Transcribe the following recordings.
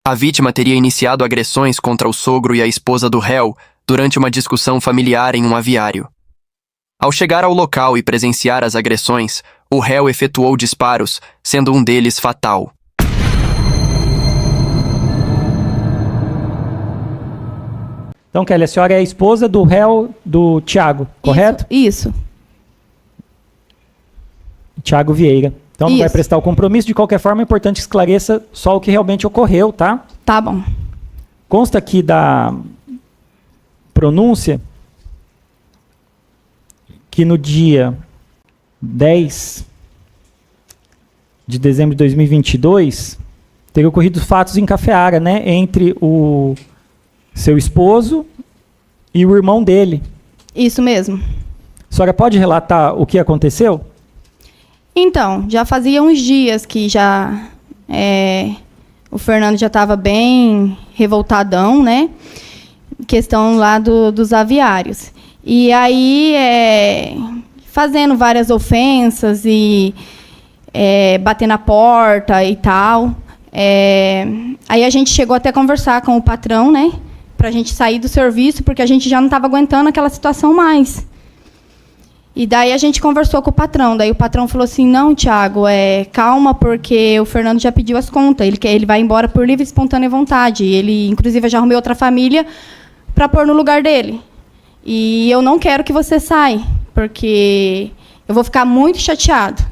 A vítima teria iniciado agressões contra o sogro e a esposa do réu durante uma discussão familiar em um aviário. Ao chegar ao local e presenciar as agressões, o réu efetuou disparos, sendo um deles fatal. Então, Kelly, a senhora é a esposa do réu do Thiago, correto? Isso. Thiago Vieira. Então não vai prestar o compromisso. De qualquer forma, é importante que esclareça só o que realmente ocorreu, tá? Tá bom. Consta aqui da pronúncia que no dia 10 de dezembro de 2022 teria ocorrido fatos em Cafeara, né? Entre o seu esposo e o irmão dele. Isso mesmo. A senhora pode relatar o que aconteceu? Então, já fazia uns dias que o Fernando já estava bem revoltadão, né? Questão lá dos aviários. E aí, fazendo várias ofensas e bater na porta e tal. Aí a gente chegou até a conversar com o patrão, né? Para a gente sair do serviço, porque a gente já não estava aguentando aquela situação mais. E daí a gente conversou com o patrão. Daí o patrão falou assim, não, Thiago, calma, porque o Fernando já pediu as contas. Ele vai embora por livre e espontânea vontade. Ele, inclusive, já arrumei outra família para pôr no lugar dele. E eu não quero que você saia, porque eu vou ficar muito chateado.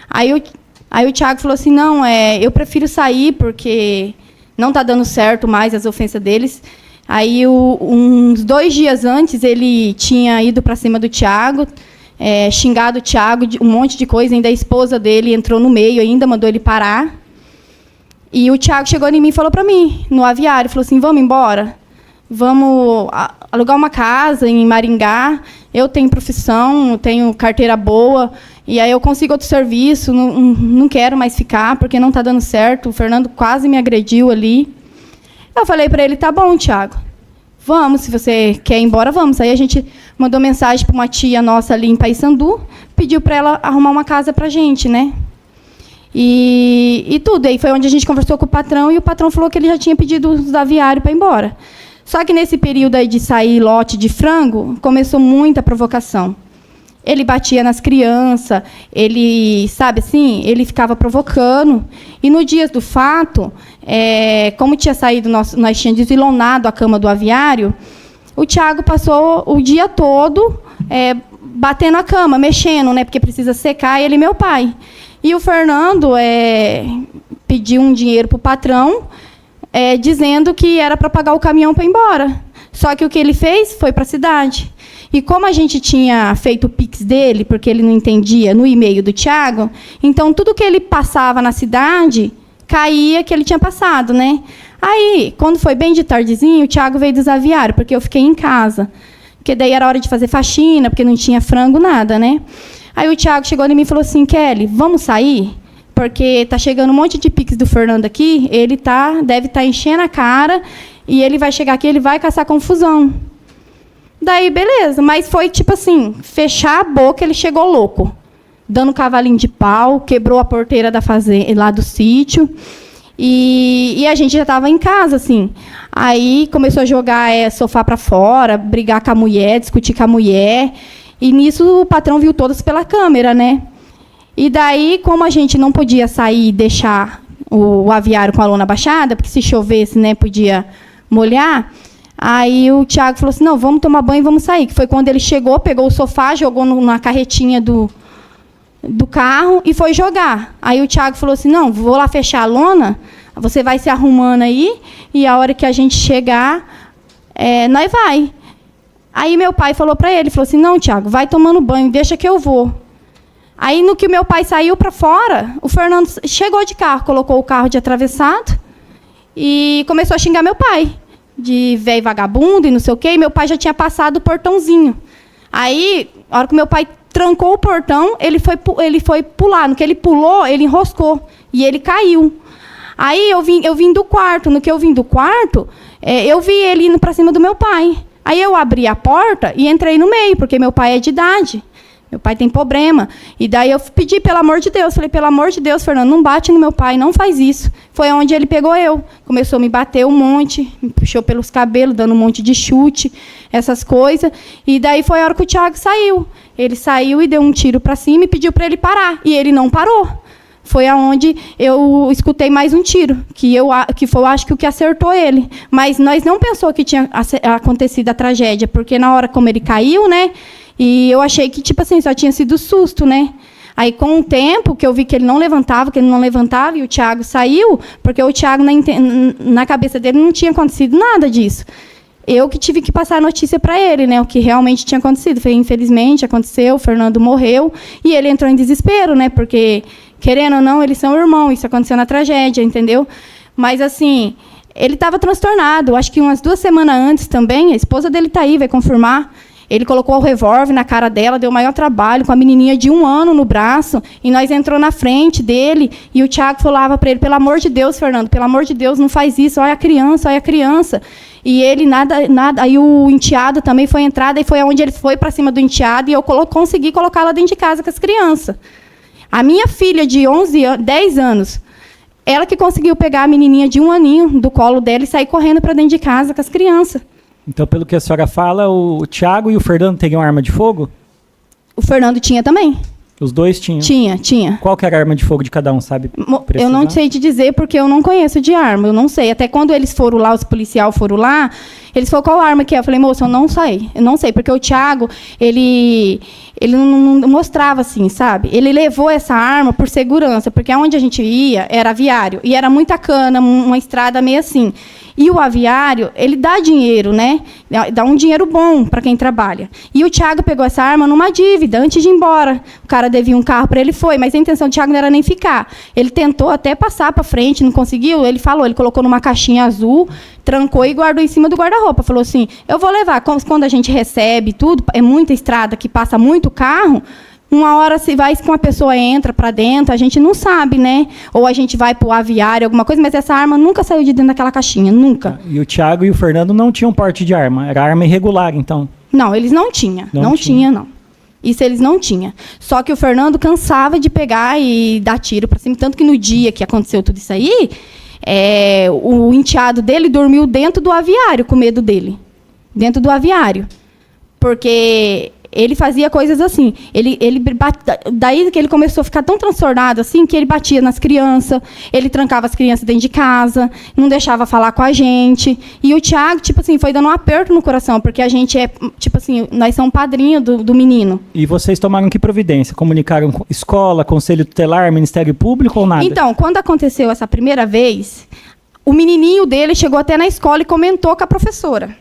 Aí o Thiago falou assim, não, eu prefiro sair, porque não está dando certo mais as ofensas deles. Aí, uns 2 dias antes, ele tinha ido para cima do Thiago, xingado o Thiago, um monte de coisa. Ainda a esposa dele entrou no meio, ainda mandou ele parar. E o Thiago chegou em mim e falou para mim, no aviário, falou assim, vamos embora? Vamos alugar uma casa em Maringá, eu tenho profissão, tenho carteira boa, e aí eu consigo outro serviço, não quero mais ficar, porque não está dando certo, o Fernando quase me agrediu ali. Eu falei para ele, tá bom, Thiago, vamos, se você quer ir embora, vamos. Aí a gente mandou mensagem para uma tia nossa ali em Paissandu, pediu para ela arrumar uma casa para a gente, né? E tudo. Aí foi onde a gente conversou com o patrão, e o patrão falou que ele já tinha pedido os aviários para ir embora. Só que nesse período aí de sair lote de frango, começou muita provocação. Ele batia nas crianças, ele, sabe assim, ele ficava provocando. E no dia do fato, como tinha saído, nós tínhamos desilonado a cama do aviário, o Thiago passou o dia todo batendo a cama, mexendo, né, porque precisa secar, ele e meu pai. E o Fernando pediu um dinheiro para o patrão, dizendo que era para pagar o caminhão para ir embora. Só que o que ele fez foi para a cidade. E como a gente tinha feito o Pix dele, porque ele não entendia, no e-mail do Thiago, então tudo que ele passava na cidade, caía que ele tinha passado, né? Aí, quando foi bem de tardezinho, o Thiago veio dos aviários, porque eu fiquei em casa. Porque daí era hora de fazer faxina, porque não tinha frango, nada, né? Aí o Thiago chegou em mim e falou assim, Kelly, vamos sair? Porque tá chegando um monte de Pix do Fernando aqui, ele deve estar enchendo a cara, e ele vai chegar aqui, ele vai caçar confusão. Daí, beleza, mas foi tipo assim, fechar a boca, ele chegou louco, dando cavalinho de pau, quebrou a porteira da fazenda, lá do sítio, e a gente já estava em casa, assim. Aí começou a jogar sofá para fora, brigar com a mulher, discutir com a mulher, e nisso o patrão viu todas pela câmera, né? E daí, como a gente não podia sair e deixar o aviário com a lona baixada, porque se chovesse, né, podia molhar. Aí o Thiago falou assim, não, vamos tomar banho e vamos sair. Que foi quando ele chegou, pegou o sofá, jogou na carretinha do carro e foi jogar. Aí o Thiago falou assim, não, vou lá fechar a lona, você vai se arrumando aí, e a hora que a gente chegar, nós vai. Aí meu pai falou para ele, falou assim, não, Thiago, vai tomando banho, deixa que eu vou. Aí, no que o meu pai saiu para fora, o Fernando chegou de carro, colocou o carro de atravessado e começou a xingar meu pai, de velho vagabundo e não sei o quê, e meu pai já tinha passado o portãozinho. Aí, a hora que meu pai trancou o portão, ele foi pular. No que ele pulou, ele enroscou e ele caiu. Aí, eu vim do quarto. No que eu vim do quarto, eu vi ele indo para cima do meu pai. Aí, eu abri a porta e entrei no meio, porque meu pai é de idade. Meu pai tem problema. E daí eu pedi, pelo amor de Deus, falei, pelo amor de Deus, Fernando, não bate no meu pai, não faz isso. Foi onde ele pegou eu. Começou a me bater um monte, me puxou pelos cabelos, dando um monte de chute, essas coisas. E daí foi a hora que o Thiago saiu. Ele saiu e deu um tiro para cima e pediu para ele parar. E ele não parou. Foi aonde eu escutei mais um tiro, que foi, acho que o que acertou ele. Mas nós não pensou que tinha acontecido a tragédia, porque na hora como ele caiu, né? E eu achei que, tipo assim, só tinha sido susto, né? Aí, com o tempo, que eu vi que ele não levantava, e o Thiago saiu, porque o Thiago, na cabeça dele, não tinha acontecido nada disso. Eu que tive que passar a notícia para ele, né? O que realmente tinha acontecido. Foi, infelizmente, aconteceu, o Fernando morreu, e ele entrou em desespero, né? Porque, querendo ou não, eles são irmãos, isso aconteceu na tragédia, entendeu? Mas, assim, ele estava transtornado. Acho que umas 2 semanas antes também, a esposa dele está aí, vai confirmar. Ele colocou o revólver na cara dela, deu o maior trabalho, com a menininha de 1 ano no braço, e nós entrou na frente dele, e o Thiago falava para ele, pelo amor de Deus, Fernando, pelo amor de Deus, não faz isso, olha a criança, olha a criança. E ele, nada, aí o enteado também foi entrada, e foi onde ele foi para cima do enteado, e eu consegui colocá-la dentro de casa com as crianças. A minha filha de 10 anos, ela que conseguiu pegar a menininha de 1 aninho do colo dela e sair correndo para dentro de casa com as crianças. Então, pelo que a senhora fala, o Thiago e o Fernando teriam arma de fogo? O Fernando tinha também. Os dois tinham? Tinha. Qual que era a arma de fogo de cada um, sabe? Eu não sei te dizer, porque eu não conheço de arma, eu não sei. Até quando eles foram lá, os policiais foram lá, eles falaram, qual arma que é? Eu falei, moça, eu não sei, porque o Thiago, ele não mostrava assim, sabe? Ele levou essa arma por segurança, porque onde a gente ia era aviário, e era muita cana, uma estrada meio assim. E o aviário, ele dá dinheiro, né? Dá um dinheiro bom para quem trabalha. E o Thiago pegou essa arma numa dívida, antes de ir embora. O cara devia um carro para ele, mas a intenção do Thiago não era nem ficar. Ele tentou até passar para frente, não conseguiu. Ele colocou numa caixinha azul, trancou e guardou em cima do guarda-roupa. Falou assim, eu vou levar. Quando a gente recebe tudo, é muita estrada que passa muito carro, uma hora se vai com a pessoa entra para dentro, a gente não sabe, né? Ou a gente vai para o aviário, alguma coisa, mas essa arma nunca saiu de dentro daquela caixinha, nunca. E o Thiago e o Fernando não tinham porte de arma, era arma irregular, então? Não, eles não tinham. Não tinha. Isso eles não tinham. Só que o Fernando cansava de pegar e dar tiro para cima, tanto que no dia que aconteceu tudo isso aí, o enteado dele dormiu dentro do aviário, com medo dele. Dentro do aviário. Porque ele fazia coisas assim. Daí que ele começou a ficar tão transtornado assim, que ele batia nas crianças, ele trancava as crianças dentro de casa, não deixava falar com a gente. E o Thiago, tipo assim, foi dando um aperto no coração, porque a gente tipo assim, nós somos padrinho do menino. E vocês tomaram que providência? Comunicaram com escola, conselho tutelar, Ministério Público ou nada? Então, quando aconteceu essa primeira vez, o menininho dele chegou até na escola e comentou com a professora.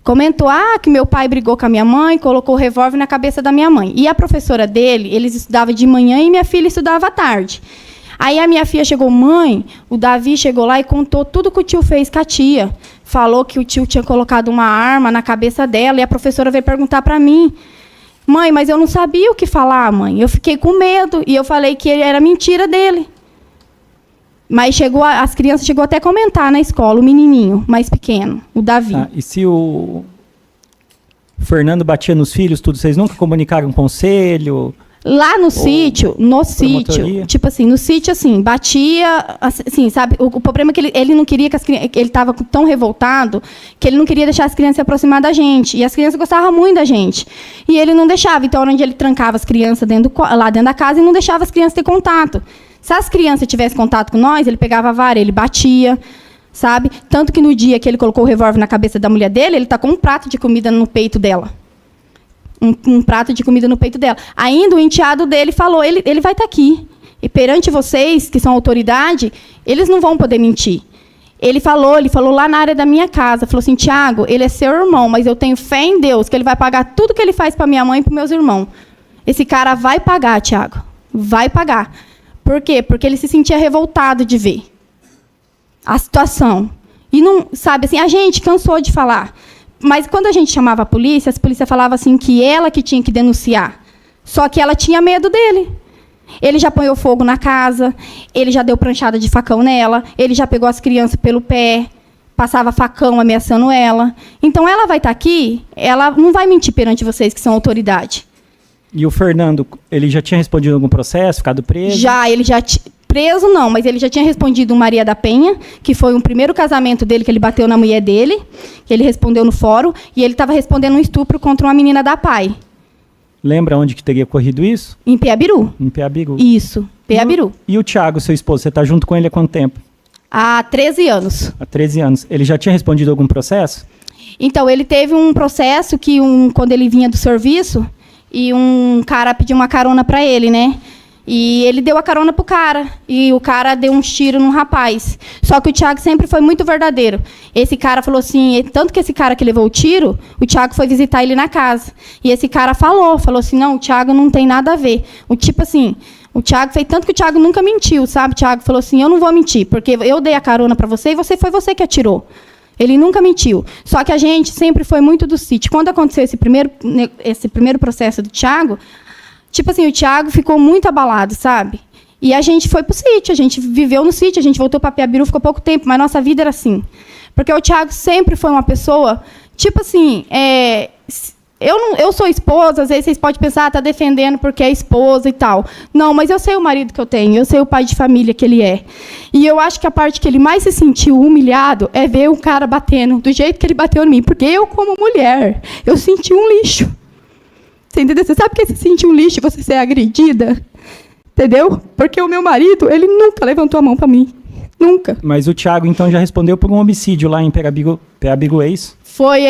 Comentou, que meu pai brigou com a minha mãe, colocou o revólver na cabeça da minha mãe. E a professora dele, eles estudavam de manhã e minha filha estudava à tarde. Aí a minha filha chegou, mãe, o Davi chegou lá e contou tudo que o tio fez com a tia. Falou que o tio tinha colocado uma arma na cabeça dela e a professora veio perguntar para mim. Mãe, mas eu não sabia o que falar, mãe. Eu fiquei com medo e eu falei que era mentira dele. Mas as crianças chegou até a comentar na escola, o menininho mais pequeno, o Davi. E se o Fernando batia nos filhos, tudo, vocês nunca comunicaram um conselho? Lá no sítio, tipo assim, no sítio, assim, batia, assim, sabe? O problema é que ele não queria que as crianças, ele estava tão revoltado que ele não queria deixar as crianças se aproximar da gente. E as crianças gostavam muito da gente. E ele não deixava. Então, onde ele trancava as crianças lá dentro da casa e não deixava as crianças ter contato. Se as crianças tivessem contato com nós, ele pegava a vara, ele batia, sabe? Tanto que no dia que ele colocou o revólver na cabeça da mulher dele, ele tacou um prato de comida no peito dela. Um prato de comida no peito dela. Ainda o enteado dele falou, ele vai estar aqui. E perante vocês, que são autoridade, eles não vão poder mentir. Ele falou lá na área da minha casa, falou assim, Thiago, ele é seu irmão, mas eu tenho fé em Deus, que ele vai pagar tudo que ele faz para minha mãe e para meus irmãos. Esse cara vai pagar, Thiago. Vai pagar. Por quê? Porque ele se sentia revoltado de ver a situação. E não, sabe, assim, a gente cansou de falar. Mas quando a gente chamava a polícia falava assim que ela que tinha que denunciar. Só que ela tinha medo dele. Ele já apanhou fogo na casa, ele já deu pranchada de facão nela, ele já pegou as crianças pelo pé, passava facão ameaçando ela. Então ela vai estar aqui, ela não vai mentir perante vocês que são autoridade. E o Fernando, ele já tinha respondido algum processo, ficado preso? Preso não, mas ele já tinha respondido um Maria da Penha, que foi um primeiro casamento dele, que ele bateu na mulher dele, que ele respondeu no fórum, e ele estava respondendo um estupro contra uma menina da PAI. Lembra onde que teria ocorrido isso? Em Piabiru. Em Piabiru. Isso, Piabiru. E o Thiago, seu esposo, você está junto com ele há quanto tempo? Há 13 anos. Há 13 anos. Ele já tinha respondido algum processo? Então, ele teve um processo que, quando ele vinha do serviço, e um cara pediu uma carona para ele, né? E ele deu a carona pro cara. E o cara deu uns tiros num rapaz. Só que o Thiago sempre foi muito verdadeiro. Esse cara falou assim... Tanto que esse cara que levou o tiro, o Thiago foi visitar ele na casa. E esse cara falou assim, não, o Thiago não tem nada a ver. Tipo assim... O Thiago fez tanto que o Thiago nunca mentiu, sabe? O Thiago falou assim, eu não vou mentir, porque eu dei a carona para você e foi você que atirou. Ele nunca mentiu. Só que a gente sempre foi muito do sítio. Quando aconteceu esse primeiro processo do Thiago... Tipo assim, o Thiago ficou muito abalado, sabe? E a gente foi pro sítio, a gente viveu no sítio, a gente voltou para Piabiru, ficou pouco tempo, mas nossa vida era assim. Porque o Thiago sempre foi uma pessoa, tipo assim, eu sou esposa, às vezes vocês podem pensar, tá defendendo porque é esposa e tal. Não, mas eu sei o marido que eu tenho, eu sei o pai de família que ele é. E eu acho que a parte que ele mais se sentiu humilhado é ver o cara batendo do jeito que ele bateu em mim. Porque eu, como mulher, eu senti um lixo. Você entendeu? Você sabe que você sentir um lixo e você ser agredida? Entendeu? Porque o meu marido, ele nunca levantou a mão para mim. Nunca. Mas o Thiago, então, já respondeu por um homicídio lá em Piabiru, é isso? Foi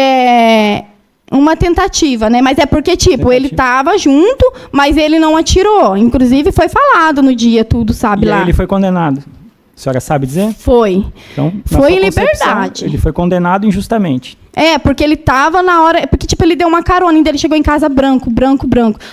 uma tentativa, né? Mas é porque, tipo, ele estava junto, mas ele não atirou. Inclusive, foi falado no dia tudo, sabe, lá. E ele foi condenado. A senhora sabe dizer? Foi. Então, foi em liberdade. Ele foi condenado injustamente. Porque ele estava na hora... Porque, tipo, ele deu uma carona, ainda ele chegou em casa branco.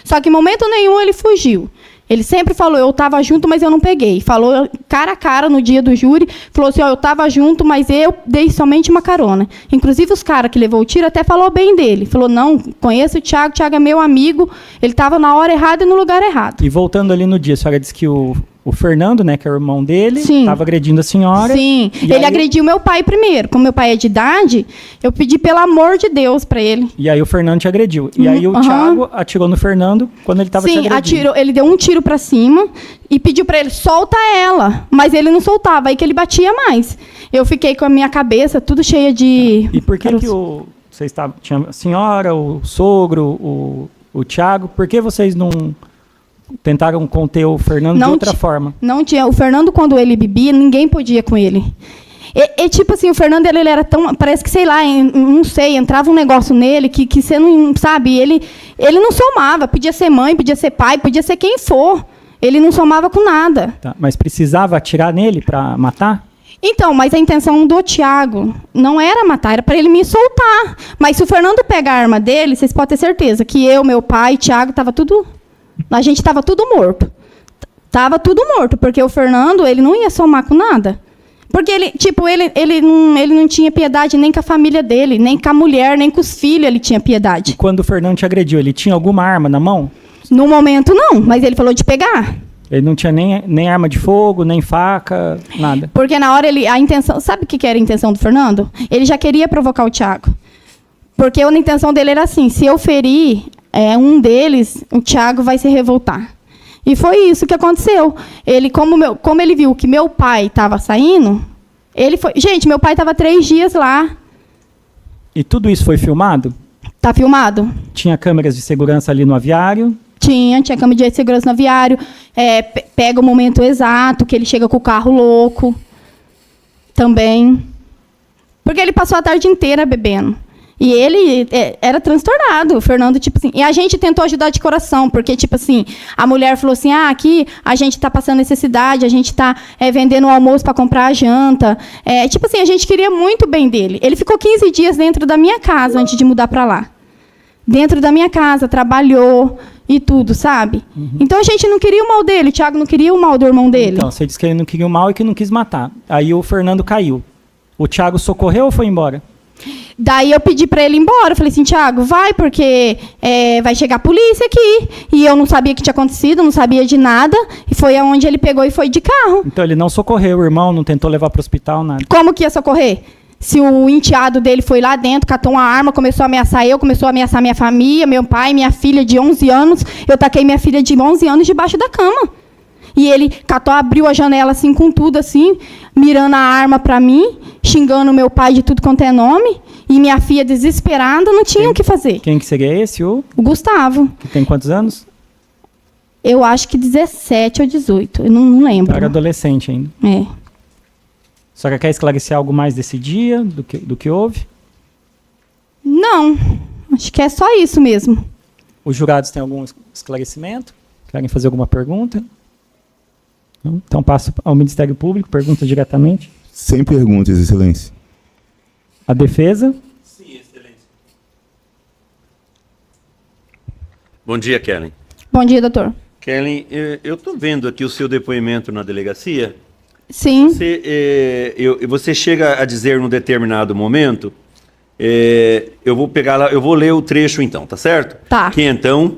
Só que em momento nenhum ele fugiu. Ele sempre falou, eu estava junto, mas eu não peguei. Falou cara a cara no dia do júri. Falou assim, eu estava junto, mas eu dei somente uma carona. Inclusive, os caras que levou o tiro até falou bem dele. Falou, não, conheço o Thiago é meu amigo. Ele estava na hora errada e no lugar errado. E voltando ali no dia, a senhora disse que o Fernando, né, que é o irmão dele, estava agredindo a senhora. Sim, ele agrediu meu pai primeiro. Como meu pai é de idade, eu pedi pelo amor de Deus para ele. E aí o Fernando te agrediu. E aí o Thiago atirou no Fernando quando ele estava te agredindo. Sim, atirou, ele deu um tiro para cima e pediu para ele, solta ela. Mas ele não soltava, aí que ele batia mais. Eu fiquei com a minha cabeça tudo cheia de... E por que você estava... Tinha a senhora, o sogro, o Thiago, por que vocês não... Tentaram conter o Fernando de outra forma? Não tinha. O Fernando, quando ele bebia, ninguém podia com ele. Tipo assim, o Fernando, ele era tão... Parece que, sei lá, não sei, entrava um negócio nele que você não... Sabe, ele não somava. Podia ser mãe, podia ser pai, podia ser quem for. Ele não somava com nada. Tá, mas precisava atirar nele para matar? Então, mas a intenção do Thiago não era matar, era para ele me soltar. Mas se o Fernando pegar a arma dele, vocês podem ter certeza que eu, meu pai, Thiago, estava tudo... A gente estava tudo morto. Tava tudo morto, porque o Fernando, ele não ia somar com nada. Porque ele não tinha piedade nem com a família dele, nem com a mulher, nem com os filhos ele tinha piedade. E quando o Fernando te agrediu, ele tinha alguma arma na mão? No momento, não, mas ele falou de pegar. Ele não tinha nem arma de fogo, nem faca, nada? Porque na hora a intenção... Sabe o que era a intenção do Fernando? Ele já queria provocar o Thiago. Porque a intenção dele era assim, se eu ferir... um deles, o Thiago vai se revoltar. E foi isso que aconteceu. Ele, como ele viu que meu pai estava saindo, ele foi... Gente, meu pai estava 3 dias lá. E tudo isso foi filmado? Tá filmado. Tinha câmeras de segurança ali no aviário? Tinha câmera de segurança no aviário. Pega o momento exato, que ele chega com o carro louco. Também. Porque ele passou a tarde inteira bebendo. E ele era transtornado, o Fernando, tipo assim. E a gente tentou ajudar de coração, porque, tipo assim, a mulher falou assim, aqui a gente está passando necessidade, a gente está vendendo o almoço para comprar a janta. Tipo assim, a gente queria muito bem dele. Ele ficou 15 dias dentro da minha casa antes de mudar para lá. Dentro da minha casa, trabalhou e tudo, sabe? Uhum. Então a gente não queria o mal dele, o Thiago não queria o mal do irmão dele. Então, você disse que ele não queria o mal e que não quis matar. Aí o Fernando caiu. O Thiago socorreu ou foi embora? Daí eu pedi para ele ir embora. Eu falei assim, Thiago, vai, porque vai chegar a polícia aqui. E eu não sabia o que tinha acontecido, não sabia de nada. E foi aonde ele pegou e foi de carro. Então ele não socorreu o irmão, não tentou levar para o hospital, nada? Como que ia socorrer? Se o enteado dele foi lá dentro, catou uma arma, começou a ameaçar eu, começou a ameaçar minha família, meu pai, minha filha de 11 anos. Eu taquei minha filha de 11 anos debaixo da cama. E ele catou, abriu a janela assim, com tudo assim, mirando a arma para mim, xingando meu pai de tudo quanto é nome. E minha filha desesperada, não tinha o que fazer. Quem que seria esse? O Gustavo. que tem quantos anos? Eu acho que 17 ou 18, eu não lembro. Era adolescente ainda. É. A senhora quer esclarecer algo mais desse dia, do que houve? Não, acho que é só isso mesmo. Os jurados têm algum esclarecimento? Querem fazer alguma pergunta? Não? Então passo ao Ministério Público, pergunta diretamente. Sem perguntas, Excelência. A defesa? Sim, Excelência. Bom dia, Kellen. Bom dia, doutor. Kellen, eu estou vendo aqui o seu depoimento na delegacia. Sim. Você chega a dizer num determinado momento, eu vou pegar lá, eu vou ler o trecho então, tá certo? Tá. Que então,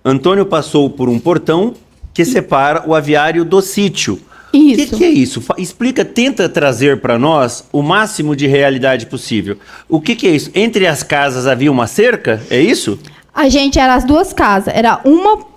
Antônio passou por um portão que separa o aviário do sítio. Isso. O que é isso? Explica, tenta trazer para nós o máximo de realidade possível. O que é isso? Entre as casas havia uma cerca? É isso? A gente era as duas casas. Era uma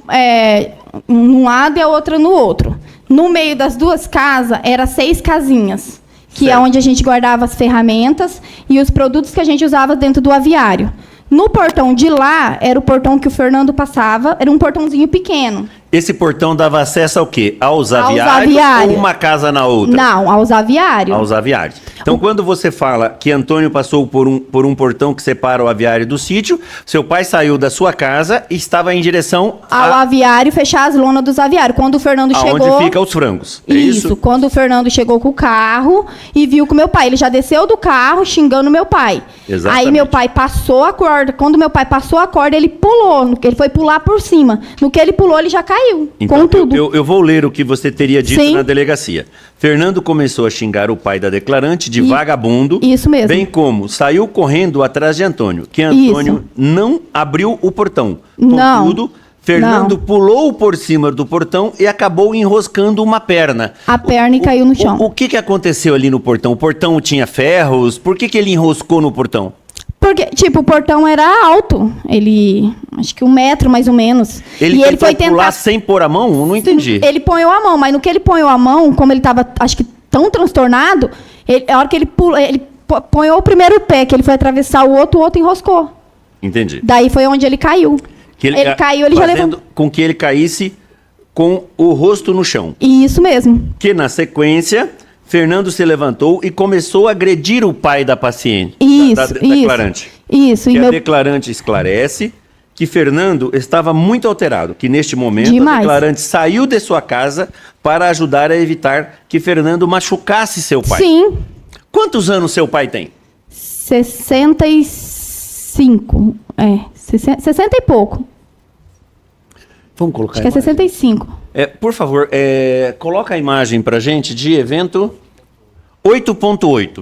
num lado e a outra no outro. No meio das duas casas, era 6 casinhas, que é onde a gente guardava as ferramentas e os produtos que a gente usava dentro do aviário. No portão de lá, era o portão que o Fernando passava, era um portãozinho pequeno. Esse portão dava acesso ao quê? Aos aviários ou uma casa na outra? Não, aos aviários. Aos aviários. Então, quando você fala que Antônio passou por um portão que separa o aviário do sítio, seu pai saiu da sua casa e estava em direção ao aviário, fechar as lonas dos aviários. Quando o Fernando chegou... Onde fica os frangos. É isso? Quando o Fernando chegou com o carro e viu com meu pai. Ele já desceu do carro xingando meu pai. Exatamente. Aí meu pai passou a corda. Quando meu pai passou a corda, ele pulou. Ele foi pular por cima. No que ele pulou, ele já caiu. Então, com tudo. Eu vou ler o que você teria dito Sim. na delegacia. Fernando começou a xingar o pai da declarante de vagabundo. Isso mesmo. Bem como saiu correndo atrás de Antônio. Que Antônio não abriu o portão. Contudo, Fernando pulou por cima do portão e acabou enroscando uma perna. A perna e caiu no chão. O que aconteceu ali no portão? O portão tinha ferros? Por que ele enroscou no portão? Porque, tipo, o portão era alto. Ele, acho que 1 metro mais ou menos. Ele foi pular sem pôr a mão? Eu não entendi. Ele ponhou a mão, mas no que ele ponhou a mão, como ele estava, acho que tão transtornado, a hora que ele pulou, ele ponhou o primeiro pé, que ele foi atravessar o outro enroscou. Entendi. Daí foi onde ele caiu. Ele caiu, ele já levantou. Com que ele caísse com o rosto no chão. Isso mesmo. Que na sequência, Fernando se levantou e começou a agredir o pai da paciente. Isso, da declarante. Isso. Que a declarante esclarece que Fernando estava muito alterado, que neste momento a declarante saiu de sua casa para ajudar a evitar que Fernando machucasse seu pai. Sim. Quantos anos seu pai tem? 65. 60 e pouco. Vamos colocar Acho que é 65. Por favor, coloca a imagem pra gente de evento 8.8.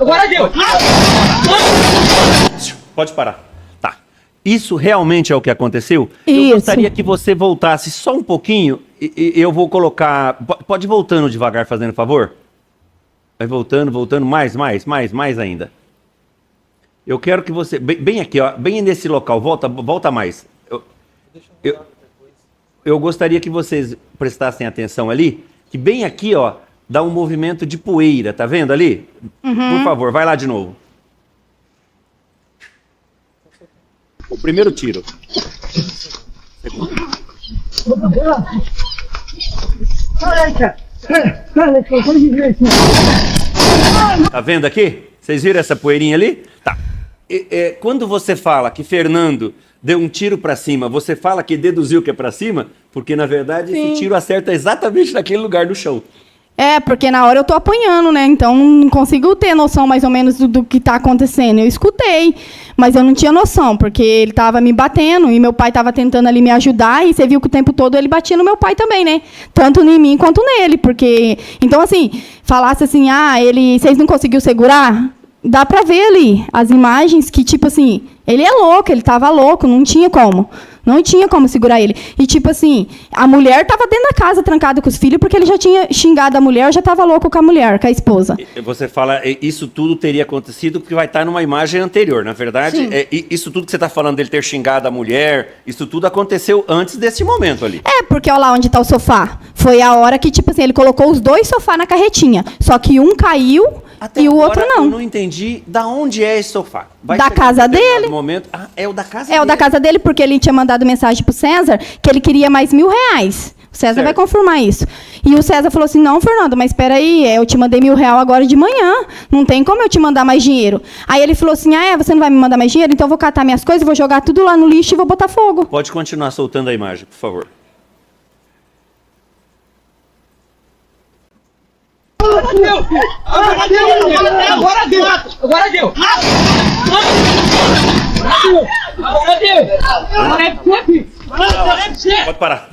Agora deu! Pode parar. Tá. Isso realmente é o que aconteceu? Isso. Eu gostaria que você voltasse só um pouquinho e eu vou colocar... Pode ir voltando devagar, fazendo favor? Vai voltando, mais ainda. Eu quero que você... Bem aqui, ó, bem nesse local, volta mais. Eu gostaria que vocês prestassem atenção ali, que bem aqui, ó, dá um movimento de poeira, tá vendo ali? Por favor, vai lá de novo. O primeiro tiro. Tá vendo aqui? Vocês viram essa poeirinha ali? Tá. Quando você fala que Fernando deu um tiro para cima, você fala que deduziu que é para cima, porque na verdade esse tiro acerta exatamente naquele lugar do chão. Porque na hora eu tô apanhando, né? Então não consigo ter noção mais ou menos do que tá acontecendo. Eu escutei, mas eu não tinha noção, porque ele tava me batendo e meu pai tava tentando ali me ajudar e você viu que o tempo todo ele batia no meu pai também, né? Tanto em mim quanto nele, porque... Então, assim, falasse assim, vocês não conseguiu segurar? dá pra ver ali as imagens que, tipo assim, ele é louco, ele tava louco, não tinha como. Não tinha como segurar ele. E, tipo assim, a mulher tava dentro da casa, trancada com os filhos, porque ele já tinha xingado a mulher, já tava louco com a mulher, com a esposa. Você fala, isso tudo teria acontecido porque vai estar numa imagem anterior. Na verdade, isso tudo que você está falando dele ter xingado a mulher, isso tudo aconteceu antes desse momento ali. Porque olha lá onde tá o sofá. Foi a hora que, tipo assim, ele colocou os 2 sofás na carretinha. Só que um caiu Até e o agora, outro não. Eu não entendi da onde é esse sofá. Vai Da chegar casa um determinado dele. Momento. Ah, é o da casa É dele. o da casa dele, porque ele tinha mandado mensagem pro César que ele queria mais R$1.000. O César Certo. vai confirmar isso. E o César falou assim, não, Fernando, mas espera aí, eu te mandei R$1.000 agora de manhã. Não tem como eu te mandar mais dinheiro. Aí ele falou assim, você não vai me mandar mais dinheiro? Então eu vou catar minhas coisas, vou jogar tudo lá no lixo e vou botar fogo. Pode continuar soltando a imagem, por favor. Agora deu! Agora deu! Agora deu! Agora deu! Agora deu! Pode parar.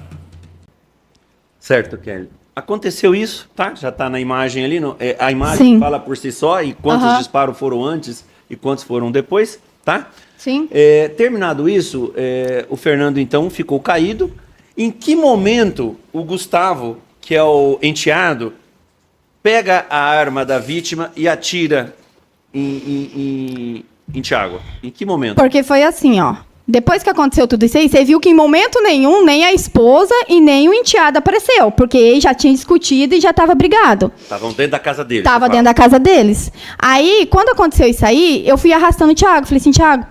Certo, Kelly. Aconteceu isso, tá? Já está na imagem ali. A imagem Sim. fala por si só e quantos disparos foram antes e quantos foram depois, tá? Sim. Terminado isso, o Fernando então ficou caído. Em que momento o Gustavo, que é o enteado, pega a arma da vítima e atira em Tiago? Em que momento? Porque foi assim, ó. Depois que aconteceu tudo isso aí, você viu que em momento nenhum, nem a esposa e nem o enteado apareceu. Porque ele já tinha discutido e já estava brigado. Estavam dentro da casa dele. Tava dentro da casa deles. Aí, quando aconteceu isso aí, eu fui arrastando o Thiago. Falei assim, Thiago,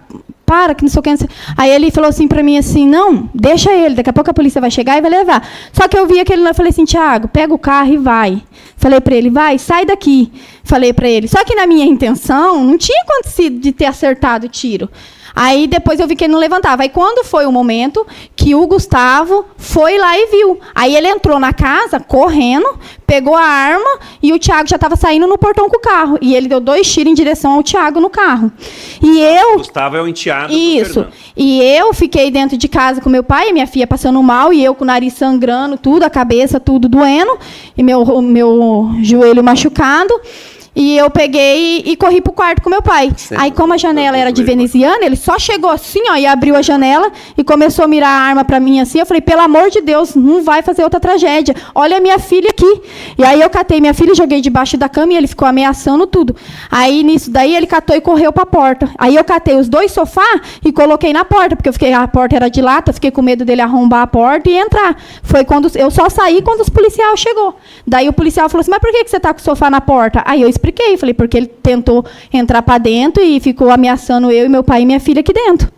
para, que não sei o que. Não sei. Aí ele falou assim pra mim assim, não, deixa ele, daqui a pouco a polícia vai chegar e vai levar. Só que eu vi aquele lá, falei assim, Thiago, pega o carro e vai. Falei pra ele, vai, sai daqui. Falei pra ele. Só que na minha intenção, não tinha acontecido de ter acertado o tiro. Aí depois eu vi que ele não levantava. Aí quando foi o momento que o Gustavo foi lá e viu. Aí ele entrou na casa, correndo, pegou a arma e o Thiago já estava saindo no portão com o carro. E ele deu 2 tiros em direção ao Thiago no carro. E eu... Gustavo é o enteado do Isso. Fernando. E eu fiquei dentro de casa com meu pai e minha filha passando mal, e eu com o nariz sangrando, tudo, a cabeça, tudo doendo, e meu joelho machucado. E eu peguei e corri pro quarto com meu pai. Sempre. Aí, como a janela era de veneziana, ele só chegou assim, ó, e abriu a janela e começou a mirar a arma pra mim assim. Eu falei, pelo amor de Deus, não vai fazer outra tragédia. Olha a minha filha aqui. E aí eu catei minha filha, joguei debaixo da cama e ele ficou ameaçando tudo. Aí, nisso daí, ele catou e correu pra porta. Aí eu catei os 2 sofás e coloquei na porta, porque a porta era de lata, fiquei com medo dele arrombar a porta e entrar. Foi quando eu só saí quando os policiais chegou. Daí o policial falou assim, mas por que você tá com o sofá na porta? Aí eu expliquei, falei, porque ele tentou entrar para dentro e ficou ameaçando eu e meu pai e minha filha aqui dentro.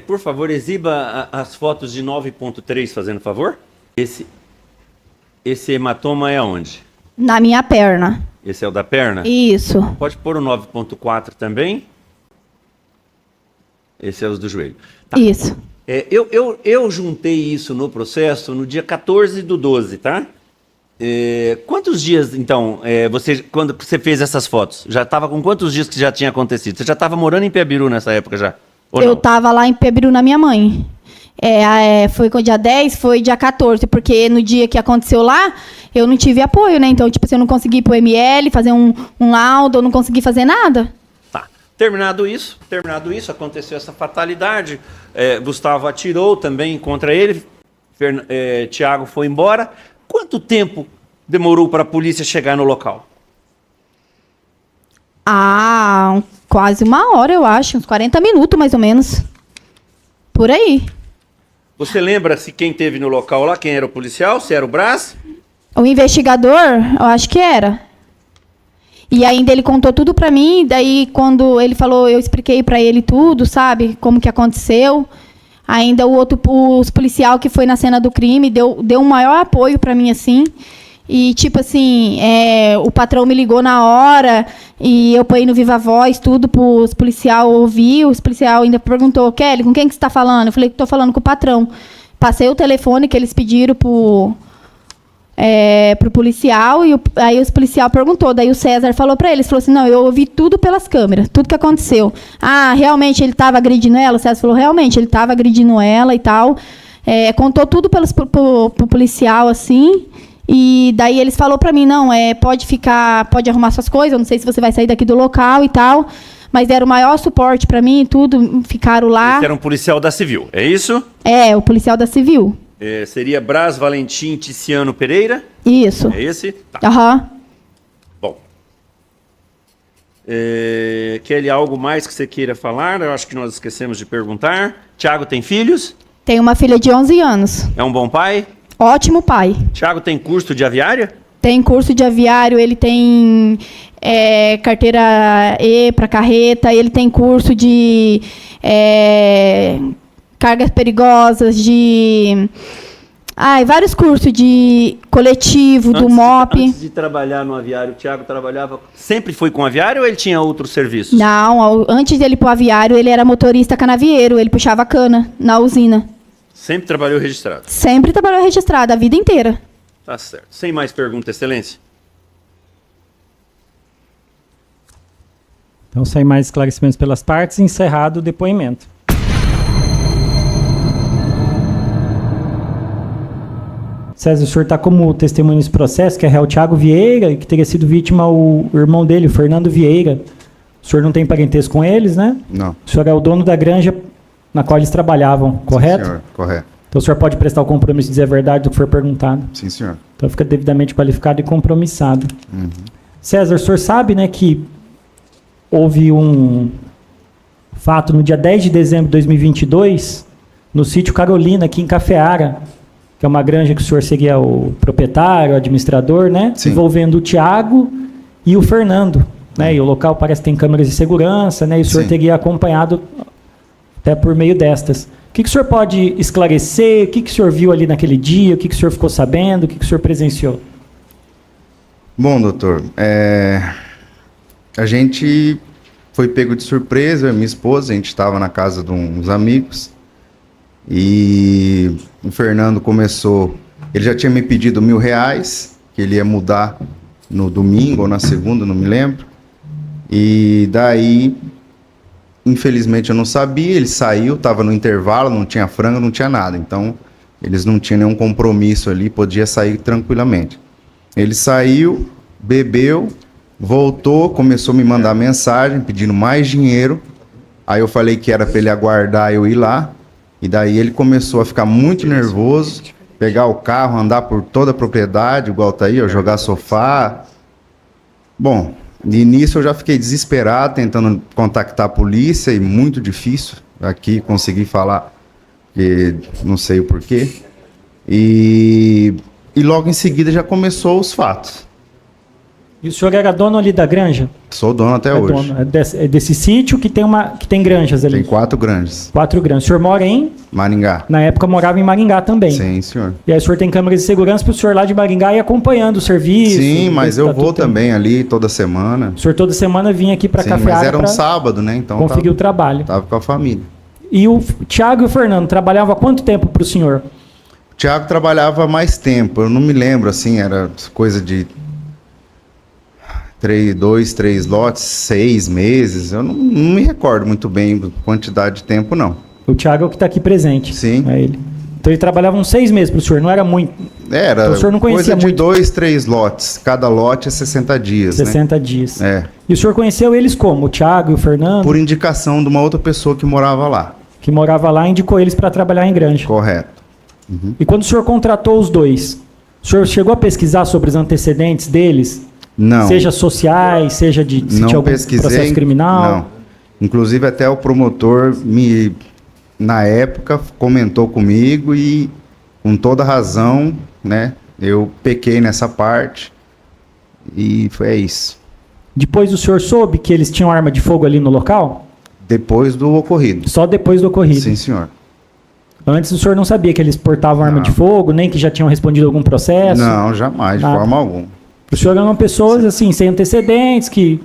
Por favor, exiba as fotos de 9.3, fazendo favor. Esse hematoma é aonde? Na minha perna. Esse é o da perna? Isso. Pode pôr o 9.4 também. Esse é os do joelho. Tá. Isso. Eu juntei isso no processo no dia 14/12, tá? Quantos dias, então, quando você fez essas fotos? Já estava com quantos dias que já tinha acontecido? Você já estava morando em Piabiru nessa época já? Ou Eu não? estava lá em Piabiru na minha mãe. Foi com o dia 10, foi dia 14, porque no dia que aconteceu lá, eu não tive apoio, né? Então, tipo, eu não consegui ir pro ML, fazer um laudo, eu não consegui fazer nada. Tá. Terminado isso, aconteceu essa fatalidade. Gustavo atirou também contra ele. Tiago foi embora. Quanto tempo demorou para a polícia chegar no local? Quase 1 hora, eu acho. Uns 40 minutos, mais ou menos. Por aí. Você lembra se quem teve no local lá, quem era o policial? Se era o Brás? O investigador, eu acho que era. E ainda ele contou tudo pra mim, daí quando ele falou, eu expliquei pra ele tudo, sabe? Como que aconteceu. Ainda os policial que foi na cena do crime deu um maior apoio pra mim, assim. E, tipo assim, o patrão me ligou na hora e eu põe no Viva Voz tudo pros policial ouvir. Os policial ainda perguntou, Kelly, com quem que você tá falando? Eu falei que tô falando com o patrão. Passei o telefone que eles pediram pro policial, e aí os policial perguntou, daí o César falou para eles, falou assim, não, eu ouvi tudo pelas câmeras, tudo que aconteceu. Realmente ele estava agredindo ela? O César falou, realmente, ele estava agredindo ela e tal. Contou tudo pro policial, assim, E daí eles falaram para mim, não, pode arrumar suas coisas, eu não sei se você vai sair daqui do local e tal, mas deram o maior suporte para mim e tudo, ficaram lá. Esse era um policial da Civil, é isso? É, o policial da Civil. Seria Braz Valentim Ticiano Pereira? Isso. É esse? Tá. Aham. Bom. Kelly, algo mais que você queira falar? Eu acho que nós esquecemos de perguntar. Tiago tem filhos? Tem uma filha de 11 anos. É um bom pai? Ótimo pai. Tiago tem curso de aviária? Tem curso de aviário, ele tem carteira E para carreta, ele tem curso de cargas perigosas, de vários cursos de coletivo, do MOP. Antes de trabalhar no aviário, o Tiago sempre foi com aviário ou ele tinha outros serviços? Não, antes dele ir pro aviário, ele era motorista canavieiro, ele puxava cana na usina. Sempre trabalhou registrado? Sempre trabalhou registrado, a vida inteira. Tá certo. Sem mais perguntas, Excelência? Então, sem mais esclarecimentos pelas partes, encerrado o depoimento. César, o senhor está como testemunha nesse processo, que é réu Tiago Vieira, e que teria sido vítima o irmão dele, o Fernando Vieira. O senhor não tem parentesco com eles, né? Não. O senhor é o dono da granja na qual eles trabalhavam, correto? Sim, senhor. Correto. Então o senhor pode prestar o compromisso de dizer a verdade do que for perguntado. Sim, senhor. Então fica devidamente qualificado e compromissado. Uhum. César, o senhor sabe, né, que houve um fato no dia 10 de dezembro de 2022, no sítio Carolina, aqui em Cafeara, que é uma granja que o senhor seria o proprietário, o administrador, né? Sim. Envolvendo o Tiago e o Fernando, né? E o local parece que tem câmeras de segurança, né? E o senhor Sim. teria acompanhado até por meio destas. O que o senhor pode esclarecer? O que o senhor viu ali naquele dia? O que o senhor ficou sabendo? O que o senhor presenciou? Bom, doutor, a gente foi pego de surpresa, eu e minha esposa, a gente estava na casa de uns amigos e o Fernando começou, ele já tinha me pedido R$1.000, que ele ia mudar no domingo ou na segunda, não me lembro, e daí, infelizmente eu não sabia, ele saiu, estava no intervalo, não tinha frango, não tinha nada, então eles não tinham nenhum compromisso ali, podia sair tranquilamente. Ele saiu, bebeu, voltou, começou a me mandar mensagem pedindo mais dinheiro. Aí eu falei que era para ele aguardar eu ir lá. E daí ele começou a ficar muito nervoso, pegar o carro, andar por toda a propriedade, igual tá aí, ó, jogar sofá. Bom, de início eu já fiquei desesperado, tentando contactar a polícia e muito difícil aqui conseguir falar, que não sei o porquê. E logo em seguida já começou os fatos. E o senhor era dono ali da granja? Sou dono até hoje. Dono. É desse sítio que tem granjas ali? Tem 4 granjas. 4 granjas. O senhor mora em? Maringá. Na época morava em Maringá também. Sim, senhor. E aí o senhor tem câmeras de segurança para o senhor lá de Maringá ir acompanhando o serviço? Sim, mas eu vou também ali toda semana. O senhor toda semana vinha aqui para Cafeara? Mas era um sábado, né? Então conferir o trabalho. Tava com a família. E o Tiago e o Fernando trabalhavam há quanto tempo para o senhor? O Tiago trabalhava mais tempo, eu não me lembro, assim, era coisa de 3 lotes, 6 meses, eu não me recordo muito bem a quantidade de tempo, não. O Tiago é o que está aqui presente. Sim. É ele. Então ele trabalhava uns 6 meses para o senhor, não era muito? Era, então, o senhor não conhecia coisa de muito? 2, 3 lotes, cada lote é 60 dias, 60 né? dias. É. E o senhor conheceu eles como? O Tiago e o Fernando? Por indicação de uma outra pessoa que morava lá. Que morava lá e indicou eles para trabalhar em granja. Correto. Uhum. E quando o senhor contratou os dois, o senhor chegou a pesquisar sobre os antecedentes deles? Não. Seja sociais, seja de se tinha algum processo criminal? Não. Inclusive até o promotor na época comentou comigo e com toda razão, né? Eu pequei nessa parte e foi isso. Depois o senhor soube que eles tinham arma de fogo ali no local? Depois do ocorrido. Só depois do ocorrido? Sim, senhor. Antes o senhor não sabia que eles portavam arma de fogo, nem que já tinham respondido algum processo? Não, jamais, de forma alguma. O senhor eram pessoas assim, sem antecedentes, que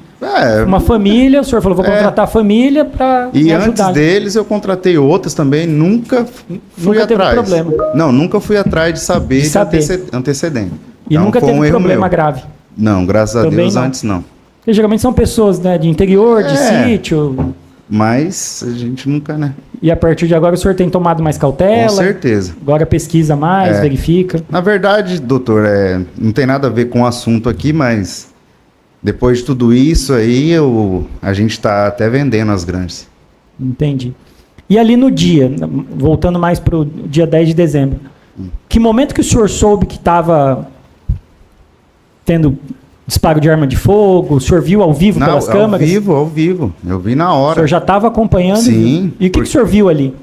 uma família, o senhor falou, vou contratar a família para E antes deles eu contratei outras também, nunca fui atrás. Teve problema. Não, nunca fui atrás de saber de antecedente. E então, nunca teve problema grave? Não, graças a Deus não. Antes não. Porque geralmente são pessoas, né, de interior, de sítio. Mas a gente nunca, né? E a partir de agora o senhor tem tomado mais cautela? Com certeza. Agora pesquisa mais, verifica? Na verdade, doutor, não tem nada a ver com o assunto aqui, mas depois de tudo isso aí, a gente está até vendendo as granjas. Entendi. E ali no dia, voltando mais para o dia 10 de dezembro, que momento que o senhor soube que estava tendo disparo de arma de fogo? O senhor viu ao vivo pelas câmeras? Ao vivo. Eu vi na hora. O senhor já estava acompanhando? Sim. E o que o senhor viu ali?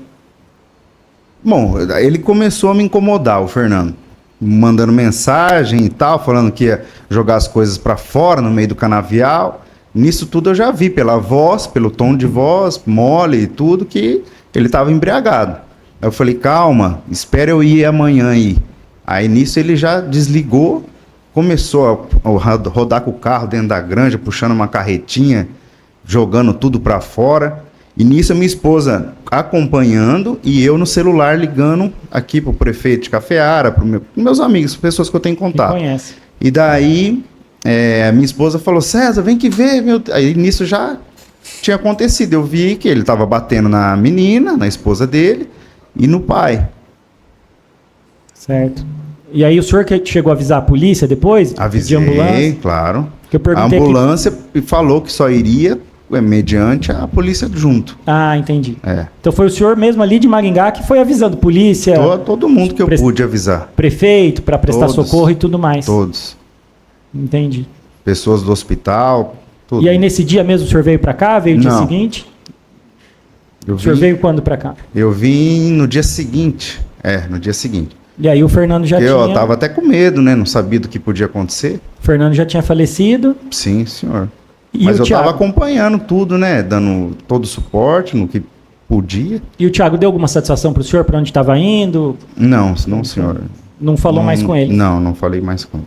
Bom, ele começou a me incomodar, o Fernando. Mandando mensagem e tal, falando que ia jogar as coisas para fora, no meio do canavial. Nisso tudo eu já vi pela voz, pelo tom de voz, mole e tudo, que ele estava embriagado. Aí eu falei, calma, espera eu ir amanhã aí. Aí nisso ele já desligou, começou a rodar com o carro dentro da granja, puxando uma carretinha, jogando tudo para fora. E nisso a minha esposa acompanhando e eu no celular ligando aqui pro prefeito de Cafeara, para meus amigos, pessoas que eu tenho contato. Que conhece. E daí a minha esposa falou, César, vem que ver. Aí nisso já tinha acontecido. Eu vi que ele estava batendo na menina, na esposa dele e no pai. Certo. E aí o senhor que chegou a avisar a polícia depois? Avisei, de ambulância? claro. Que eu A perguntei ambulância falou que só iria mediante a polícia junto. Ah, entendi. É. Então foi o senhor mesmo ali de Maringá que foi avisando polícia, Todo mundo que eu pude avisar. prefeito, para prestar Todos. socorro e tudo mais. Todos. Entendi. Pessoas do hospital, tudo. E aí nesse dia mesmo o senhor veio para cá? Veio no dia Não. seguinte? Eu O senhor vim, veio quando para cá? eu vim no dia seguinte. No dia seguinte. E aí o Fernando já Eu tinha... tava até com medo, né? Não sabia do que podia acontecer. O Fernando já tinha falecido. Sim, senhor. E Mas o eu Thiago? tava acompanhando tudo, né? Dando todo o suporte no que podia. E o Thiago deu alguma satisfação para o senhor para onde estava indo? Não, senhor. Não falou mais com ele? Não falei mais com ele.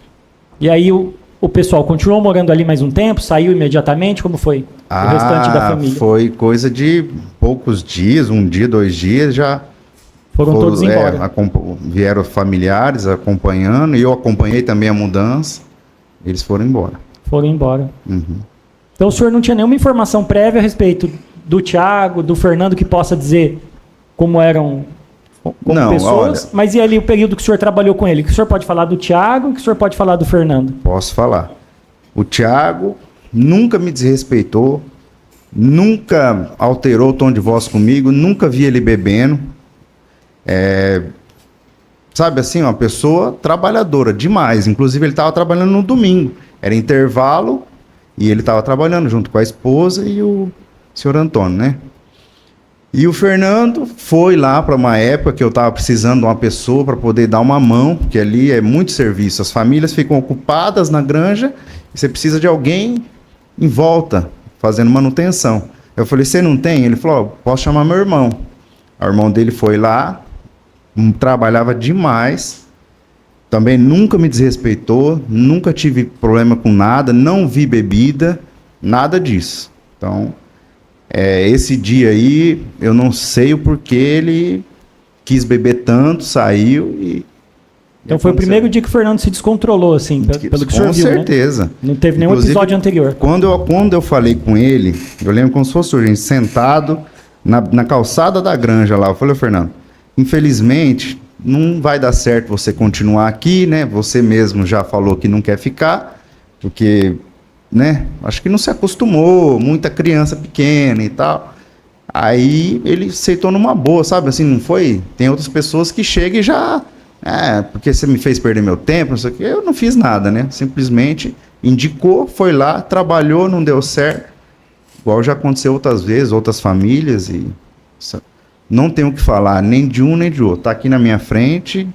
E aí o pessoal continuou morando ali mais um tempo? Saiu imediatamente? Como foi o restante da família? Foi coisa de poucos dias, 1 dia, 2 dias, já Foram todos embora. vieram familiares acompanhando, e eu acompanhei também a mudança, eles foram embora. Foram embora. Uhum. Então o senhor não tinha nenhuma informação prévia a respeito do Thiago, do Fernando, que possa dizer como eram como Não, pessoas, olha, mas e ali o período que o senhor trabalhou com ele? O que o senhor pode falar do Thiago e o que o senhor pode falar do Fernando? posso falar. O Thiago nunca me desrespeitou, nunca alterou o tom de voz comigo, nunca vi ele bebendo. Sabe assim, uma pessoa trabalhadora demais. Inclusive ele estava trabalhando no domingo, era intervalo, e ele estava trabalhando junto com a esposa e o senhor Antônio, né? E o Fernando foi lá para uma época que eu estava precisando de uma pessoa para poder dar uma mão, porque ali é muito serviço. As famílias ficam ocupadas na granja e você precisa de alguém em volta, fazendo manutenção. Eu falei, você não tem? Ele falou, posso chamar meu irmão. O irmão dele foi lá, trabalhava demais, também nunca me desrespeitou, nunca tive problema com nada, não vi bebida, nada disso. Então, esse dia aí, eu não sei o porquê ele quis beber tanto, saiu e... Então foi o primeiro dia que o Fernando se descontrolou, assim, pelo que o senhor viu, Com certeza. né? Não teve nenhum Inclusive, episódio anterior. Quando eu falei com ele, eu lembro como se fosse a gente sentado na calçada da granja lá. Eu falei, Fernando, infelizmente, não vai dar certo você continuar aqui, né? Você mesmo já falou que não quer ficar, porque, né? Acho que não se acostumou, muita criança pequena e tal. Aí ele aceitou numa boa, sabe? Assim, não foi... Tem outras pessoas que chegam e já... porque você me fez perder meu tempo, não sei o quê. Eu não fiz nada, né? Simplesmente indicou, foi lá, trabalhou, não deu certo. Igual já aconteceu outras vezes, outras famílias e... Não tenho o que falar, nem de um nem de outro. Tá aqui na minha frente,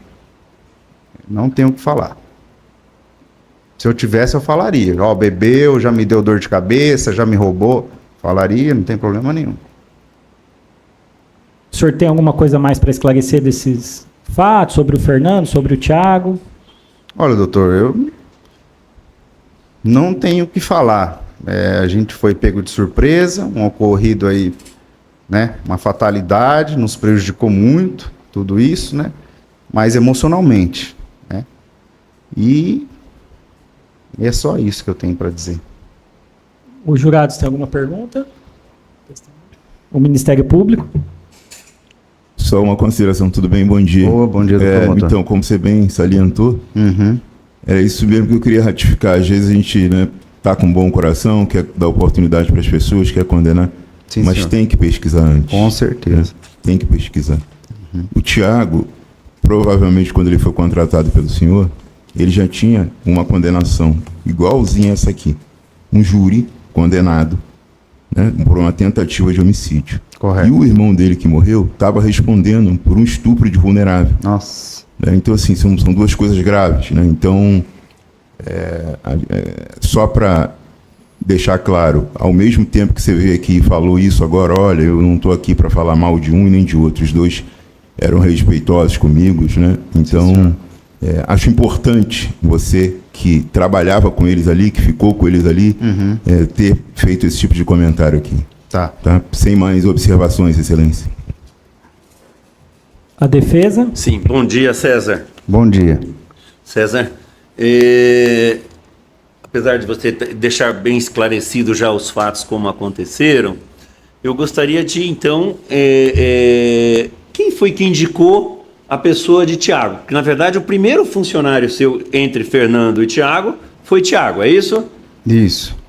não tenho o que falar. Se eu tivesse, eu falaria. Ó, bebeu, já me deu dor de cabeça, já me roubou. Falaria, não tem problema nenhum. O senhor tem alguma coisa mais para esclarecer desses fatos sobre o Fernando, sobre o Thiago? Olha, doutor, eu não tenho o que falar. A gente foi pego de surpresa, um ocorrido aí, né, uma fatalidade, nos prejudicou muito, tudo isso, né, mas emocionalmente, né, e é só isso que eu tenho para dizer. Os jurados têm alguma pergunta? O Ministério Público? Só uma consideração, tudo bem? Bom dia. Bom dia, doutor Motor. Então, como você bem salientou, é isso mesmo que eu queria ratificar. Às vezes a gente tá com bom coração, quer dar oportunidade para as pessoas, quer condenar, Sim, mas senhor. tem que pesquisar antes. Com certeza. Tem que pesquisar. O Tiago, provavelmente quando ele foi contratado pelo senhor, ele já tinha uma condenação igualzinha essa aqui. Um júri condenado, né, por uma tentativa de homicídio. Correto. E o irmão dele que morreu estava respondendo por um estupro de vulnerável. Nossa. Né? Então, assim, são duas coisas graves. Né? Então, só para deixar claro, ao mesmo tempo que você veio aqui e falou isso agora, olha, eu não estou aqui para falar mal de um e nem de outro. Os dois eram respeitosos comigo, né? Então, acho importante você que trabalhava com eles ali, que ficou com eles ali, ter feito esse tipo de comentário aqui. Tá. Sem mais observações, Excelência. A defesa? Sim, bom dia, César. Bom dia. César, apesar de você deixar bem esclarecido já os fatos como aconteceram, eu gostaria de, então, quem foi que indicou a pessoa de Tiago? Porque, na verdade, o primeiro funcionário seu entre Fernando e Tiago foi Tiago, é isso? Isso.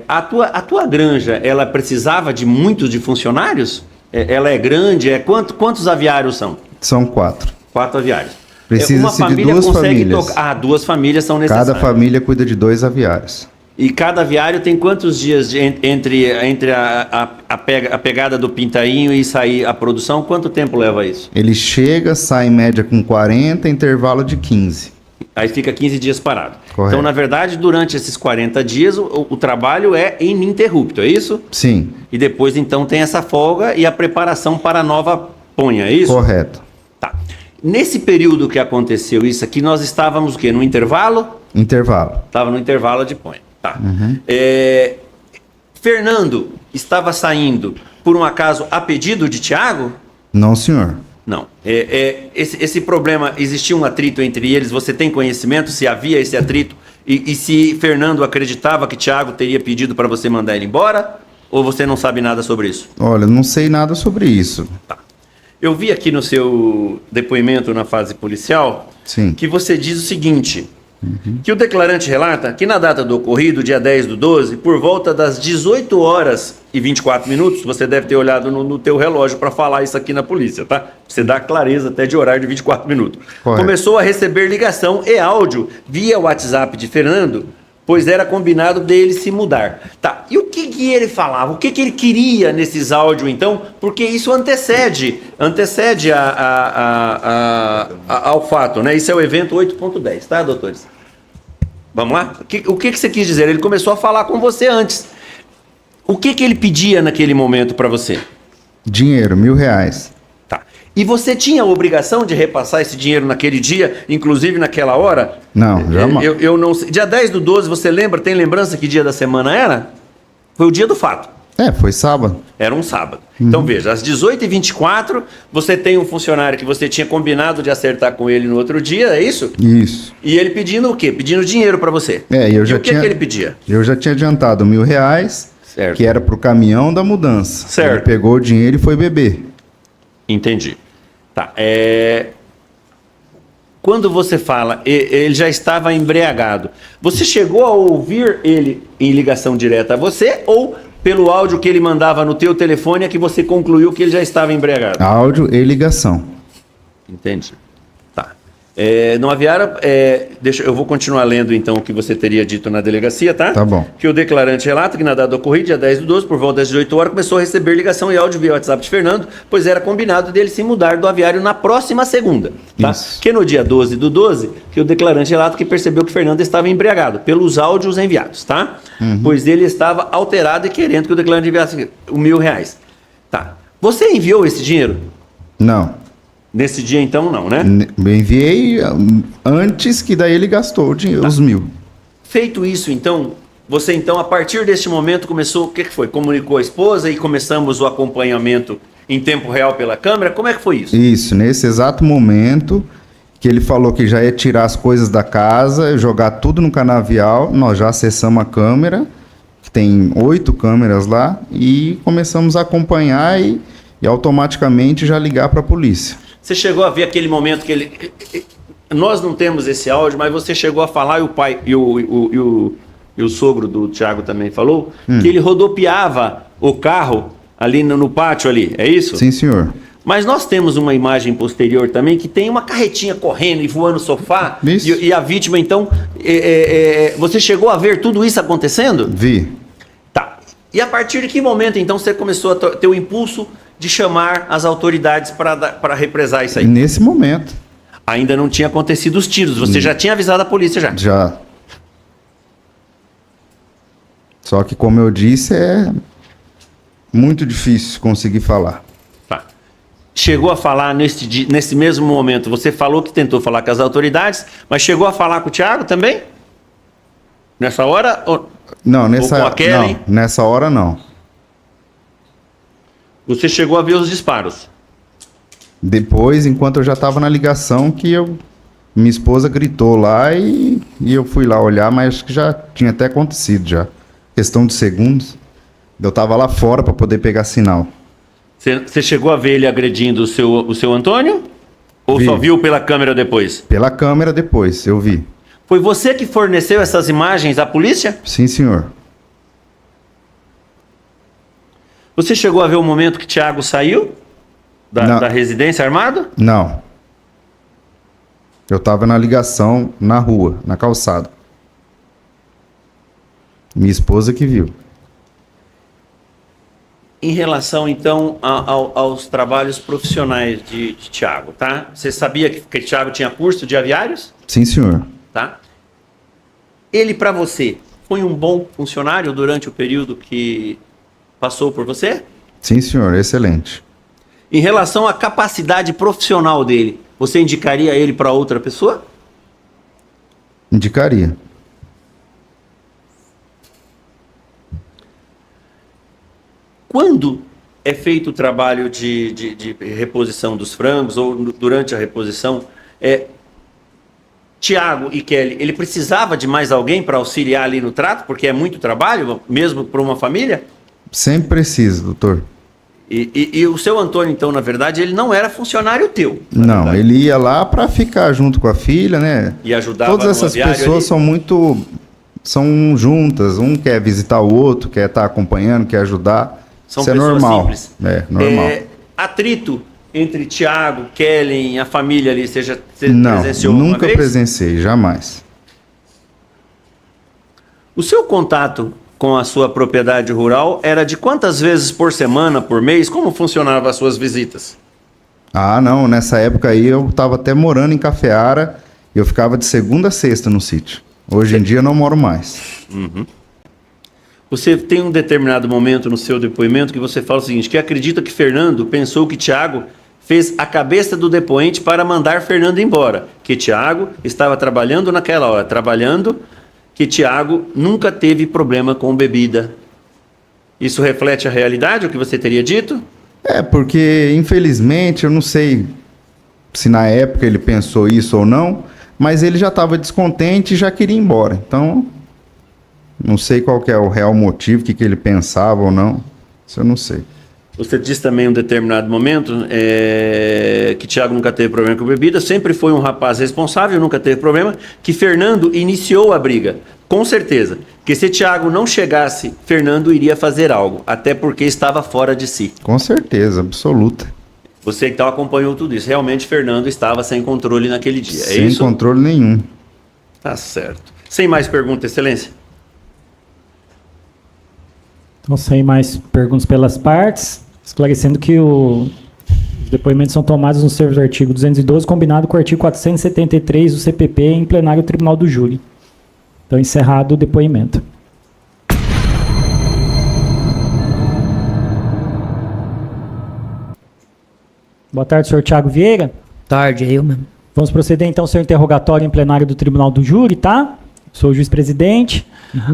A tua granja, ela precisava de muitos de funcionários? Ela é grande? Quantos aviários são? São 4. 4 aviários. Precisa-se de 2 famílias. tocar. 2 famílias são necessárias. Cada família cuida de 2 aviários. E cada aviário tem quantos dias entre a pegada do pintainho e sair a produção? Quanto tempo leva isso? Ele chega, sai em média com 40, intervalo de 15. Aí fica 15 dias parado. Correto. Então, na verdade, durante esses 40 dias, o trabalho é ininterrupto, é isso? Sim. E depois, então, tem essa folga e a preparação para a nova ponha, é isso? Correto. Tá. Nesse período que aconteceu isso aqui, nós estávamos o quê? No intervalo? Intervalo. Estava no intervalo de ponha. Tá. Fernando estava saindo, por um acaso, a pedido de Tiago? Não, senhor. Não. Esse problema, existia um atrito entre eles, você tem conhecimento se havia esse atrito e se Fernando acreditava que Tiago teria pedido para você mandar ele embora? Ou você não sabe nada sobre isso? Olha, não sei nada sobre isso. Tá. Eu vi aqui no seu depoimento na fase policial Sim. que você diz o seguinte, que o declarante relata que na data do ocorrido, dia 10/12, por volta das 18 horas e 24 minutos, você deve ter olhado no teu relógio para falar isso aqui na polícia, tá? Você dá clareza até de horário de 24 minutos. Correto. Começou a receber ligação e áudio via WhatsApp de Fernando, pois era combinado dele se mudar. Tá, e o que ele falava? O que ele queria nesses áudios, então? Porque isso antecede ao fato, né? Isso é o evento 8.10, tá, doutores? Vamos lá? O que você quis dizer? Ele começou a falar com você antes. O que ele pedia naquele momento para você? Dinheiro, R$1.000. Tá. E você tinha a obrigação de repassar esse dinheiro naquele dia, inclusive naquela hora? Não, jamais. Eu não sei. Dia 10/12, você lembra? Tem lembrança que dia da semana era? Foi o dia do fato. Foi sábado. Era um sábado. Então veja, às 18h24, você tem um funcionário que você tinha combinado de acertar com ele no outro dia, é isso? Isso. E ele pedindo o quê? Pedindo dinheiro para você. Eu já e o que ele pedia? Eu já tinha adiantado R$1.000, Certo. que era pro caminhão da mudança. Certo. Ele pegou o dinheiro e foi beber. Entendi. Tá. Quando você fala, ele já estava embriagado, você chegou a ouvir ele em ligação direta a você ou pelo áudio que ele mandava no teu telefone é que você concluiu que ele já estava embriagado? Áudio e ligação. Entendi. Tá. No aviário, eu vou continuar lendo então o que você teria dito na delegacia, tá? Tá bom. Que o declarante relata que na data do ocorrido, dia 10/12, por volta das 18 horas, começou a receber ligação e áudio via WhatsApp de Fernando, pois era combinado dele se mudar do aviário na próxima segunda, tá? Isso. Que no dia 12/12, que o declarante relata que percebeu que Fernando estava embriagado, pelos áudios enviados, tá? Pois ele estava alterado e querendo que o declarante enviasse R$1.000. Tá. Você enviou esse dinheiro? Não. Nesse dia então não, né? Eu enviei antes que daí ele gastou o dinheiro, os 1.000. Feito isso, então, você então, a partir deste momento, começou, o que foi? Comunicou a esposa e começamos o acompanhamento em tempo real pela câmera? Como é que foi isso? Isso, nesse exato momento que ele falou que já ia tirar as coisas da casa, jogar tudo no canavial, nós já acessamos a câmera, que tem 8 câmeras lá, e começamos a acompanhar e e automaticamente já ligar para a polícia. Você chegou a ver aquele momento que ele... Nós não temos esse áudio, mas você chegou a falar, e o pai e o sogro do Thiago também falou, que ele rodopiava o carro ali no pátio ali, é isso? Sim, senhor. Mas nós temos uma imagem posterior também que tem uma carretinha correndo e voando no sofá. E a vítima, então... você chegou a ver tudo isso acontecendo? Vi. Tá. E a partir de que momento, então, você começou a ter o impulso de chamar as autoridades para represar isso aí? Nesse momento. Ainda não tinha acontecido os tiros. Você já tinha avisado a polícia já? Já. Só que, como eu disse, é muito difícil conseguir falar. Tá. Chegou a falar nesse mesmo momento, você falou que tentou falar com as autoridades, mas chegou a falar com o Thiago também? Nessa hora? Não, ou com a Kelly? não, nessa hora não. Você chegou a ver os disparos? Depois, enquanto eu já estava na ligação, minha esposa gritou lá e eu fui lá olhar, mas acho que já tinha até acontecido já. Questão de segundos. Eu estava lá fora para poder pegar sinal. Você chegou a ver ele agredindo o seu Antônio? Ou Vi. só viu pela câmera depois? Pela câmera depois, eu vi. Foi você que forneceu essas imagens à polícia? Sim, senhor. Você chegou a ver o momento que Thiago saiu da residência armado? Não. Eu estava na ligação na rua, na calçada. Minha esposa que viu. Em relação, então, aos trabalhos profissionais de Thiago, tá? Você sabia que Thiago tinha curso de aviários? Sim, senhor. Tá? Ele, para você, foi um bom funcionário durante o período que passou por você? Sim, senhor. Excelente. Em relação à capacidade profissional dele, você indicaria ele para outra pessoa? Indicaria. Quando é feito o trabalho de reposição dos frangos ou durante a reposição, Thiago e Kelly, ele precisava de mais alguém para auxiliar ali no trato, porque é muito trabalho, mesmo para uma família? Sempre precisa, doutor. E o seu Antônio, então, na verdade, ele não era funcionário teu? Não, verdade. ele ia lá para ficar junto com a filha, né? E ajudava Todas no essas aviário pessoas ali? são juntas. Um quer visitar o outro, quer estar acompanhando, quer ajudar. São Isso é pessoas normal. simples. É, normal. Atrito entre Thiago, Kellen, a família ali, você Não, presenciou alguma nunca vez? presenciei, jamais. O seu contato com a sua propriedade rural era de quantas vezes por semana, por mês? Como funcionavam as suas visitas? Ah, não, nessa época aí eu estava até morando em Cafeara e eu ficava de segunda a sexta no sítio. Hoje em dia eu não moro mais. Você tem um determinado momento no seu depoimento que você fala o seguinte, que acredita que Fernando pensou que Thiago fez a cabeça do depoente para mandar Fernando embora, que Thiago estava trabalhando naquela hora, que Thiago nunca teve problema com bebida. Isso reflete a realidade, o que você teria dito? É, porque infelizmente, eu não sei se na época ele pensou isso ou não, mas ele já estava descontente e já queria ir embora. Então, não sei qual que é o real motivo, o que ele pensava ou não, isso eu não sei. Você disse também em um determinado momento que Thiago nunca teve problema com bebida, sempre foi um rapaz responsável, nunca teve problema, que Fernando iniciou a briga. Com certeza, que se Thiago não chegasse, Fernando iria fazer algo, até porque estava fora de si. Com certeza, absoluta. Você então acompanhou tudo isso. Realmente Fernando estava sem controle naquele dia, é isso? Sem controle nenhum. Tá certo. Sem mais perguntas, excelência? Então, sem mais perguntas pelas partes, esclarecendo que os depoimentos são tomados nos termos do artigo 212, combinado com o artigo 473 do CPP em plenário do Tribunal do Júri. Então, encerrado o depoimento. Boa tarde, senhor Thiago Vieira. Tarde, eu mesmo. Vamos proceder então ao seu interrogatório em plenário do Tribunal do Júri, tá? Sou o juiz-presidente.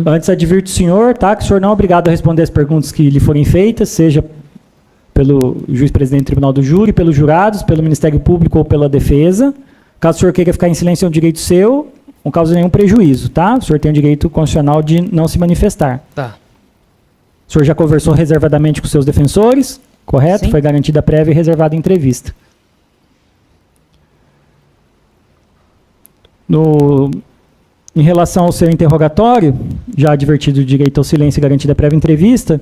Antes, advirto o senhor, tá? Que o senhor não é obrigado a responder as perguntas que lhe forem feitas, seja pelo juiz-presidente do Tribunal do Júri, pelos jurados, pelo Ministério Público ou pela defesa. Caso o senhor queira ficar em silêncio, é um direito seu, não causa nenhum prejuízo, tá? O senhor tem o direito constitucional de não se manifestar. Tá. O senhor já conversou reservadamente com seus defensores? Correto? Sim. Foi garantida prévia e reservada entrevista. Em relação ao seu interrogatório, já advertido o direito ao silêncio e garantida prévia entrevista,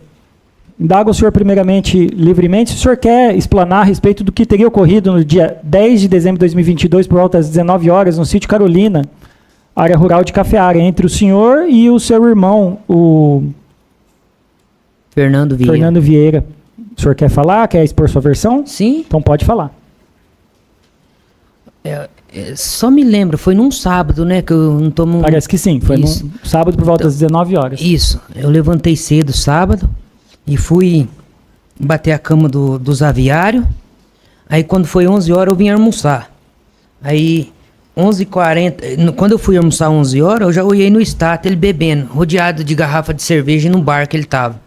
indago o senhor primeiramente, livremente, se o senhor quer explanar a respeito do que teria ocorrido no dia 10 de dezembro de 2022, por volta das 19 horas, no sítio Carolina, área rural de Cafeara, entre o senhor e o seu irmão, o Fernando Vieira. Fernando Vieira. O senhor quer falar? Quer expor sua versão? Sim. Então pode falar. Só me lembro, foi num sábado, né? Que eu não tomo. Parece que sim. Foi Isso. no sábado por volta das 19 horas. Isso. Eu levantei cedo sábado e fui bater a cama dos aviários. Aí quando foi 11 horas eu vim almoçar. Aí 11h40, quando eu fui almoçar 11 horas, eu já olhei no status ele bebendo, rodeado de garrafa de cerveja no bar que ele tava.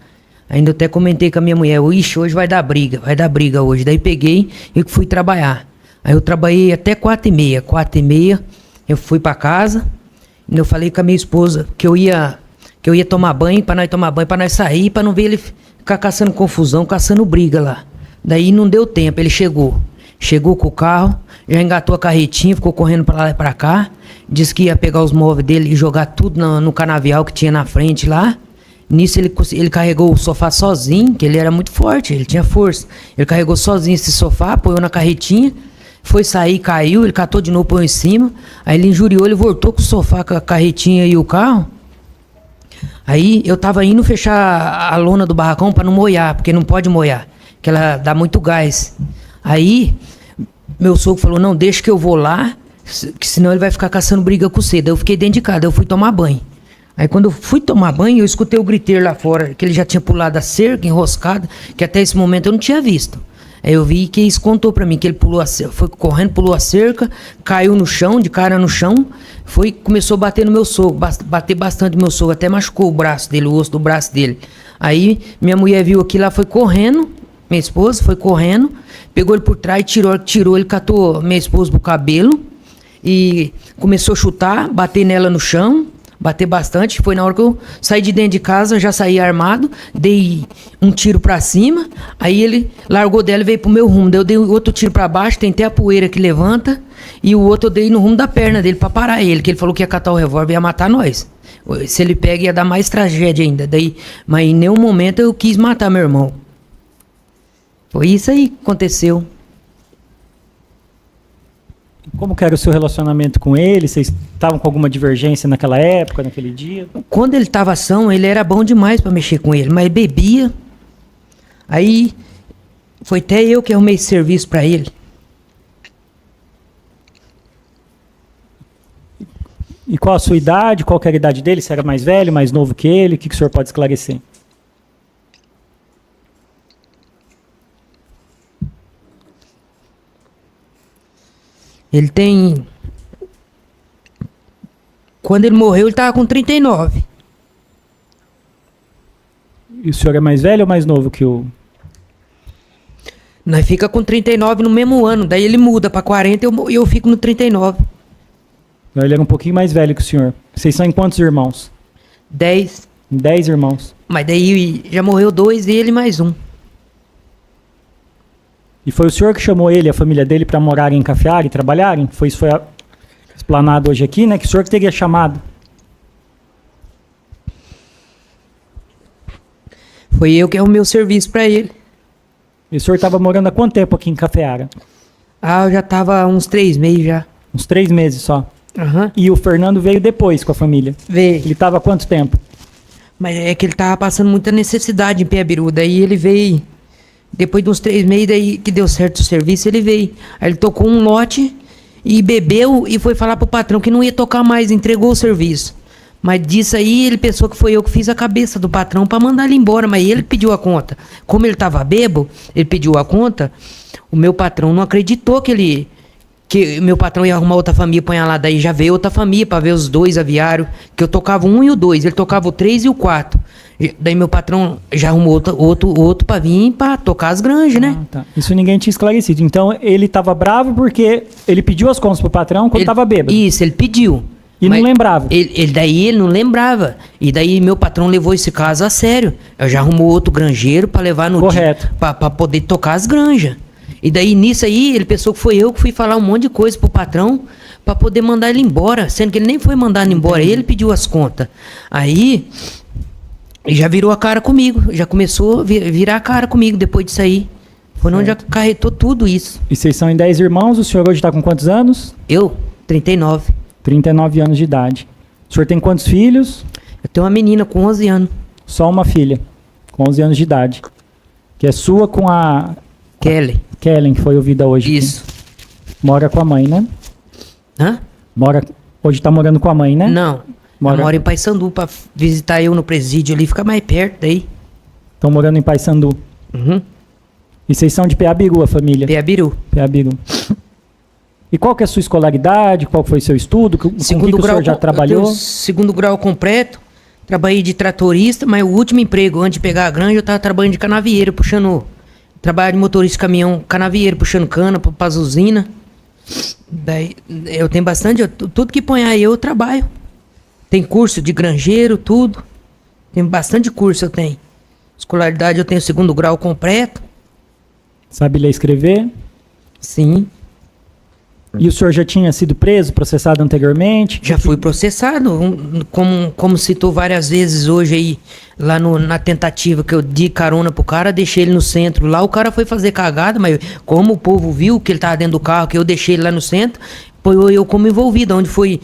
Ainda até comentei com a minha mulher, ixi, hoje vai dar briga hoje. Daí peguei e fui trabalhar. Aí eu trabalhei até 4h30. 4h30 eu fui pra casa. E eu falei com a minha esposa que eu ia tomar banho, pra nós sair, pra não ver ele ficar caçando confusão, caçando briga lá. Daí não deu tempo, ele chegou. Chegou com o carro, já engatou a carretinha, ficou correndo pra lá e pra cá. Disse que ia pegar os móveis dele e jogar tudo no canavial que tinha na frente lá. Nisso ele carregou o sofá sozinho, que ele era muito forte, ele tinha força. Ele carregou sozinho esse sofá, apoiou na carretinha. Foi sair, caiu, ele catou de novo, pôs em cima. Aí ele injuriou, ele voltou com o sofá, com a carretinha e o carro. Aí eu tava indo fechar a lona do barracão pra não molhar, porque não pode molhar, que ela dá muito gás. Aí meu sogro falou, não, deixa que eu vou lá, que senão ele vai ficar caçando briga com você. Daí eu fiquei dentro de casa, eu fui tomar banho. Aí quando eu fui tomar banho, eu escutei o griteiro lá fora, que ele já tinha pulado a cerca, enroscado, que até esse momento eu não tinha visto. Aí eu vi que isso contou pra mim, que ele pulou a cerca, foi correndo, pulou a cerca, caiu no chão, de cara no chão, começou a bater no meu sogro, bater bastante no meu sogro, até machucou o braço dele, o osso do braço dele. Aí minha mulher viu aquilo lá, foi correndo, minha esposa foi correndo, pegou ele por trás, tirou, ele catou minha esposa pro cabelo e começou a chutar, bater nela no chão, bater bastante. Foi na hora que eu saí de dentro de casa, já saí armado, dei um tiro pra cima, aí ele largou dela e veio pro meu rumo. Daí eu dei outro tiro pra baixo, tentei a poeira que levanta, e o outro eu dei no rumo da perna dele pra parar ele, que ele falou que ia catar o revólver e ia matar nós. Se ele pega, ia dar mais tragédia ainda. Mas em nenhum momento eu quis matar meu irmão. Foi isso aí que aconteceu. Como que era o seu relacionamento com ele? Vocês estavam com alguma divergência naquela época, naquele dia? Quando ele estava ação, ele era bom demais para mexer com ele, mas bebia. Aí foi até eu que arrumei esse serviço para ele. E qual a sua idade? Qual que era a idade dele? Se era mais velho, mais novo que ele? O que o senhor pode esclarecer? Ele tem... Quando ele morreu, ele estava com 39. E o senhor é mais velho ou mais novo que o... Nós fica com 39 no mesmo ano. Daí ele muda para 40 e eu fico no 39. Ele era um pouquinho mais velho que o senhor. Vocês são em quantos irmãos? 10. 10 irmãos. Mas daí já morreu 2 e ele mais um. E foi o senhor que chamou ele e a família dele para morarem em Cafeara e trabalharem? Isso foi explanado hoje aqui, né? Que o senhor que teria chamado. Foi eu que arrumei o serviço para ele. E o senhor estava morando há quanto tempo aqui em Cafeara? Ah, eu já estava uns 3 meses já. Uns 3 meses só. Aham. E o Fernando veio depois com a família? Veio. Ele estava há quanto tempo? Mas é que ele tava passando muita necessidade em Piabiru. Daí ele veio. Depois de uns 3 meses daí que deu certo o serviço, ele veio. Aí ele tocou um lote e bebeu e foi falar pro patrão que não ia tocar mais, entregou o serviço. Mas disso aí ele pensou que foi eu que fiz a cabeça do patrão para mandar ele embora, mas ele pediu a conta. Como ele tava bêbado, ele pediu a conta, o meu patrão não acreditou que meu patrão ia arrumar outra família, põe lá, daí já veio outra família para ver os 2 aviários, que eu tocava o 1 e o 2, ele tocava o 3 e o 4. Daí meu patrão já arrumou outro para vir para tocar as granjas, né? Tá. Isso ninguém tinha esclarecido. Então ele estava bravo porque ele pediu as contas pro patrão quando estava bêbado. Isso, ele pediu. E Mas não lembrava. Daí ele não lembrava. E daí meu patrão levou esse caso a sério. Eu já arrumou outro granjeiro pra levar no Correto. Pra poder tocar as granjas. E daí nisso aí ele pensou que foi eu que fui falar um monte de coisa pro patrão pra poder mandar ele embora. Sendo que ele nem foi mandado embora, ele pediu as contas. Aí ele já virou a cara comigo. Já começou a virar a cara comigo depois disso aí. Foi onde acarretou tudo isso. E vocês são em 10 irmãos, o senhor hoje tá com quantos anos? Eu, 39. 39 anos de idade. O senhor tem quantos filhos? Eu tenho uma menina com 11 anos. Só uma filha, com 11 anos de idade. Que é sua com a Kelly. Kellen, que foi ouvida hoje. Isso. Mora com a mãe, né? Hã? Hoje tá morando com a mãe, né? Não. Mora- Eu moro em Paysandu pra visitar eu no presídio ali, fica mais perto daí. Estão morando em Paysandu. Uhum. E vocês são de Peabiru, a família? Peabiru. Peabiru. E qual que é a sua escolaridade? Qual foi o seu estudo? Com o que o senhor já trabalhou? eu tenho segundo grau completo. Trabalhei de tratorista, mas o último emprego antes de pegar a granja, eu tava trabalhando de canavieiro, puxando... Trabalho de motorista de caminhão, canavieiro, puxando cana pra usina. Daí, eu tenho bastante... tudo que põe aí eu trabalho. Tem curso de granjeiro, tudo. Tem bastante curso eu tenho. Escolaridade eu tenho segundo grau completo. Sabe ler e escrever? Sim. E o senhor já tinha sido preso, processado anteriormente? Já fui processado, como citou várias vezes hoje aí, lá na tentativa que eu dei carona pro cara, deixei ele no centro. Lá o cara foi fazer cagada, mas como o povo viu que ele tava dentro do carro, que eu deixei ele lá no centro, foi eu como envolvido, onde foi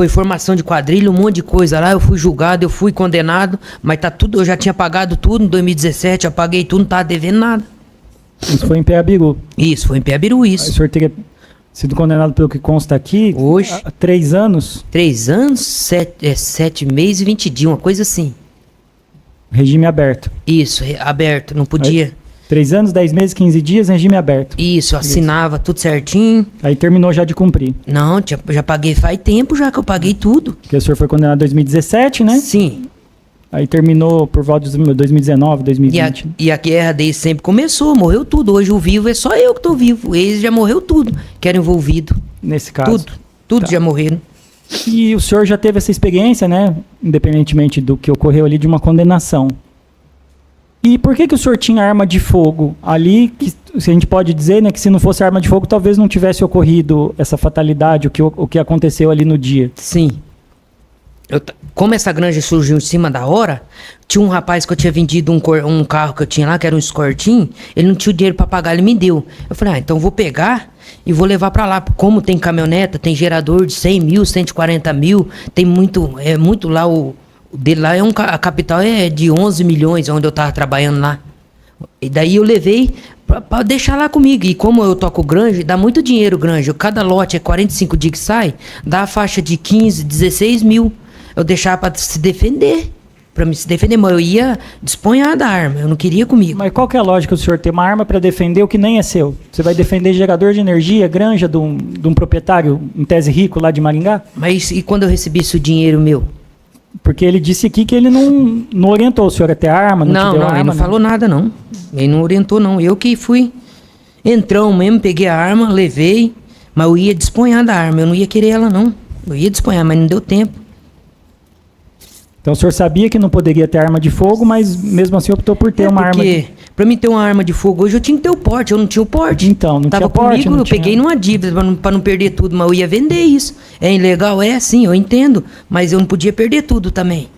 formação de quadrilha, um monte de coisa lá, eu fui julgado, eu fui condenado, mas tá tudo, eu já tinha pagado tudo em 2017, eu paguei tudo, não tava devendo nada. Isso foi em Peabiru. Isso, foi em Peabiru, Aí o isso. senhor teria sido condenado pelo que consta aqui Hoje. a 3 anos, 3 anos, 7 meses e 20 dias, uma coisa assim. regime aberto. Isso, aberto, não podia. 3 anos, 10 meses, 15 dias, regime aberto. Isso, assinava tudo certinho. Aí terminou já de cumprir. Não, já paguei faz tempo já que eu paguei tudo. Porque o senhor foi condenado em 2017, né? Sim. Aí terminou por volta de 2019, E 2020. a guerra desde sempre começou, morreu tudo. Hoje o vivo é só eu que tô vivo. Eles já morreu tudo, que era envolvido. Nesse caso. Tudo Tá. já morreram. E o senhor já teve essa experiência, né? Independentemente do que ocorreu ali, de uma condenação. E por que o senhor tinha arma de fogo ali? Que se a gente pode dizer, né, que se não fosse arma de fogo, talvez não tivesse ocorrido essa fatalidade, o que aconteceu ali no dia. Sim. Como essa granja surgiu em cima da hora, tinha um rapaz que eu tinha vendido um carro que eu tinha lá, que era um Escortinho, ele não tinha o dinheiro pra pagar, ele me deu. Eu falei, então eu vou pegar e vou levar pra lá. Como tem caminhoneta, tem gerador de 100 mil, 140 mil, tem muito lá, o dele lá, a capital é de 11 milhões, onde eu tava trabalhando lá. E daí eu levei pra deixar lá comigo. E como eu toco granja, dá muito dinheiro granja. Cada lote é 45 dias que sai, dá a faixa de 15, 16 mil. Eu deixava pra se defender. Pra me se defender, mas eu ia desponhar da arma. Eu não queria comigo. Mas qual que é a lógica do senhor ter uma arma para defender o que nem é seu? Você vai defender gerador de energia, granja de um proprietário, em tese rico lá de Maringá? Mas e quando eu recebi esse dinheiro meu? Porque ele disse aqui que ele não orientou o senhor a ter arma, não te deu arma. Ele não falou nada, não. Ele não orientou, não. Eu que fui entrão mesmo, peguei a arma, levei, mas eu ia desponhar da arma. Eu não ia querer ela, não. Eu ia desponhar, mas não deu tempo. Então o senhor sabia que não poderia ter arma de fogo, mas mesmo assim optou por ter uma arma. Porque pra mim ter uma arma de fogo hoje eu tinha que ter o porte, eu não tinha o porte. Então, não Tava tinha porte, comigo, não eu tinha- peguei numa dívida pra não perder tudo, mas eu ia vender isso. É ilegal? É, sim, eu entendo, mas eu não podia perder tudo também.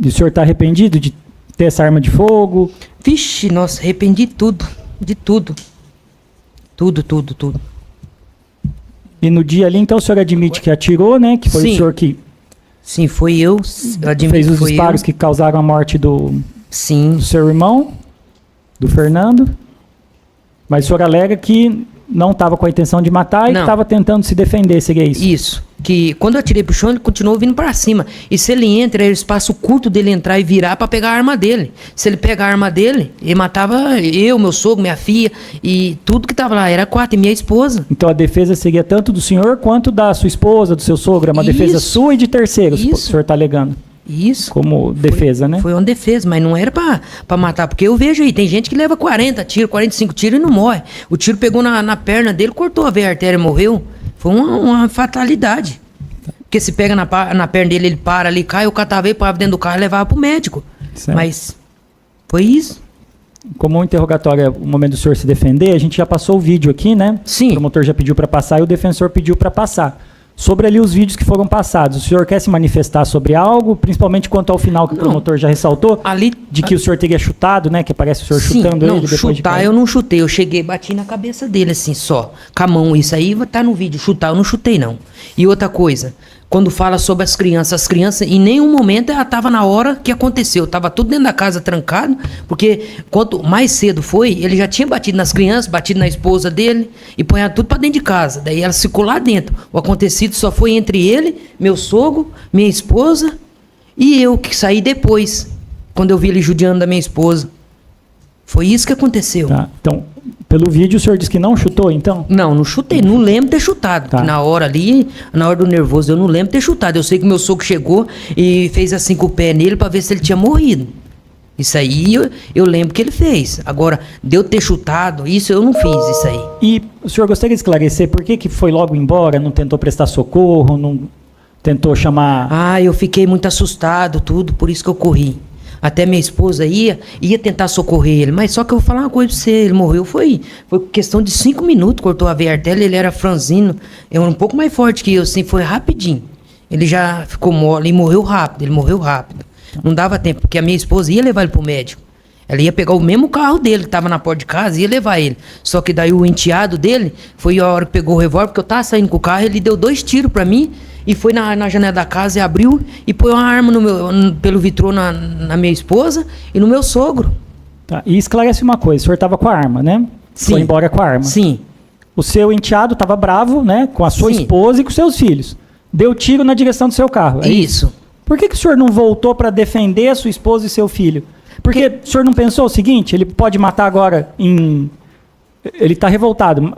E o senhor está arrependido de ter essa arma de fogo? Vixe, nossa, arrependi tudo, de tudo. Tudo. E no dia ali, então o senhor admite que atirou, né? Que foi Sim. o senhor que Sim, foi eu admito fez que os foi disparos eu. que causaram a morte do Sim, seu irmão, do Fernando. Mas o senhor alega que não estava com a intenção de matar e que Não. estava tentando se defender, seria isso? isso. Que quando eu atirei pro chão, ele continuou vindo pra cima. E se ele entra, é o espaço curto dele entrar e virar pra pegar a arma dele. Se ele pegar a arma dele, ele matava eu, meu sogro, minha filha e tudo que tava lá. Era 4 e minha esposa. Então a defesa seria tanto do senhor quanto da sua esposa, do seu sogro. É uma defesa Isso. sua e de terceiros, o Isso. senhor está alegando. Isso. Como defesa, né? Foi uma defesa, mas não era pra matar. Porque eu vejo aí, tem gente que leva 40 tiros, 45 tiros e não morre. O tiro pegou na perna dele, cortou a veia artéria e morreu. Foi uma fatalidade. Porque se pega na perna dele, ele para ali, cai, eu catava ele, parava dentro do carro e levava pro médico. Certo. Mas foi isso. Como o interrogatório é o momento do senhor se defender, a gente já passou o vídeo aqui, né? Sim. O promotor já pediu para passar e o defensor pediu para passar. Sobre ali os vídeos que foram passados, o senhor quer se manifestar sobre algo, principalmente quanto ao final que o promotor já ressaltou, Ali, de que o senhor teria chutado, né? Que aparece o senhor sim, chutando não, ele depois de chutar cair. eu não chutei, eu cheguei, bati na cabeça dele assim só, com a mão, isso aí tá no vídeo, chutar eu não chutei não. E outra coisa, quando fala sobre as crianças em nenhum momento ela tava na hora que aconteceu, tava tudo dentro da casa trancado, porque quanto mais cedo foi, ele já tinha batido nas crianças, batido na esposa dele e punha tudo pra dentro de casa, daí ela ficou lá dentro. O acontecido só foi entre ele, meu sogro, minha esposa e eu que saí depois, quando eu vi ele judiando da minha esposa. Foi isso que aconteceu. Tá, então, pelo vídeo o senhor disse que não chutou, então? Não chutei, não lembro de ter chutado. Tá. Na hora ali, na hora do nervoso, eu não lembro de ter chutado. Eu sei que meu sogro chegou e fez assim com o pé nele pra ver se ele tinha morrido. Isso aí eu lembro que ele fez. Agora, de eu ter chutado, isso eu não fiz, isso aí. E o senhor gostaria de esclarecer por que foi logo embora, não tentou prestar socorro, não tentou chamar... Ah, eu fiquei muito assustado, tudo, por isso que eu corri. Até minha esposa ia tentar socorrer ele, mas só que eu vou falar uma coisa pra você, ele morreu, foi questão de 5 minutos, cortou a veia artéria, ele era franzino, é um pouco mais forte que eu, assim, foi rapidinho. Ele já ficou mole e morreu rápido, ele morreu rápido. Não dava tempo, porque a minha esposa ia levar ele pro médico. Ela ia pegar o mesmo carro dele, que tava na porta de casa, e ia levar ele. Só que daí o enteado dele, foi a hora que pegou o revólver, porque eu tava saindo com o carro, ele deu 2 tiros pra mim, e foi na janela da casa e abriu, e pôs uma arma pelo vitrô na minha esposa e no meu sogro. Tá, e esclarece uma coisa, o senhor estava com a arma, né? Sim. Foi embora com a arma. Sim. O seu enteado estava bravo, né? Com a sua Sim. esposa e com seus filhos. Deu tiro na direção do seu carro. É Isso. Por que o senhor não voltou para defender a sua esposa e seu filho? Porque o senhor não pensou o seguinte, ele pode matar agora em... Ele está revoltado.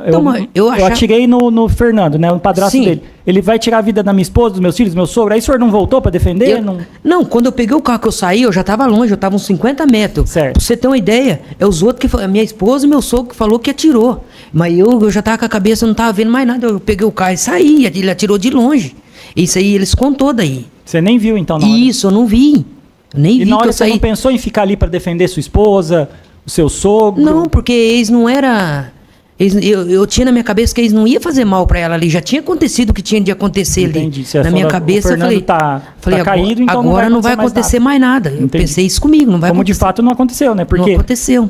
Eu atirei no Fernando, né? No padrasto Sim. dele. Ele vai tirar a vida da minha esposa, dos meus filhos, do meu sogro. Aí o senhor não voltou para defender? Não, quando eu peguei o carro que eu saí, eu já estava longe, eu estava uns 50 metros. Certo. Pra você ter uma ideia, é os outros a minha esposa e meu sogro que falou que atirou. Mas eu já estava com a cabeça, não estava vendo mais nada. Eu peguei o carro e saí, ele atirou de longe. Isso aí eles contou daí. Você nem viu então na hora? Isso, eu não vi. Eu nem vi E na que hora eu você saí. não pensou em ficar ali para defender sua esposa, o seu sogro? Não, porque eles não era... Eu tinha na minha cabeça que eles não iam fazer mal pra ela ali. Já tinha acontecido o que tinha de acontecer Entendi. ali. Você Na minha falou, cabeça o eu falei... Fernando tá caído, então agora não vai acontecer mais nada. Eu Entendi. pensei isso comigo, não vai Como de acontecer. fato não aconteceu, né? Porque Não aconteceu.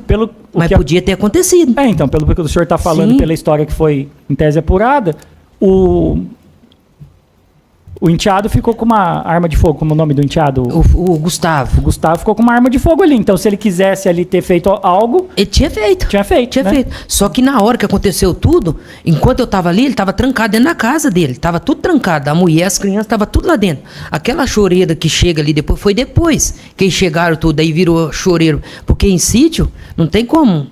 Mas podia ter acontecido. Então, pelo que o senhor está falando, Sim. pela história que foi em tese apurada, o enteado ficou com uma arma de fogo, como o nome do enteado? O Gustavo. O Gustavo ficou com uma arma de fogo ali. Então, se ele quisesse ali ter feito algo... Ele tinha feito. Tinha feito, né? Só que na hora que aconteceu tudo, enquanto eu tava ali, ele tava trancado dentro da casa dele. Tava tudo trancado. A mulher, as crianças, tava tudo lá dentro. Aquela choreira que chega ali depois, foi depois que eles chegaram tudo, aí virou choreiro. Porque em sítio, não tem como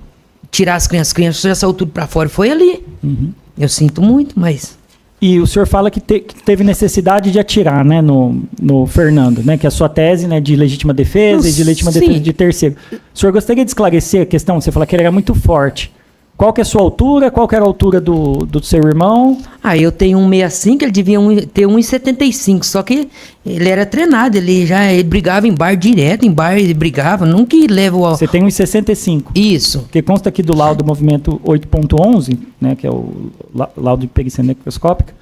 tirar as crianças. As crianças já saiu tudo pra fora e foi ali. Uhum. Eu sinto muito, mas... E o senhor fala que teve necessidade de atirar, né, no Fernando, né, que é a sua tese, né, de legítima defesa e de legítima Sim. defesa de terceiro. O senhor gostaria de esclarecer a questão? Você fala que ele era muito forte. Qual que é a sua altura? Qual que era a altura do seu irmão? Eu tenho 1,65, ele devia ter 1,75, só que ele era treinado, ele brigava em bar direto, em bar ele brigava, nunca leva o... Você tem 1,65. Isso. Porque consta aqui do laudo do movimento 8.11, né, que é o laudo de perícia necroscópica,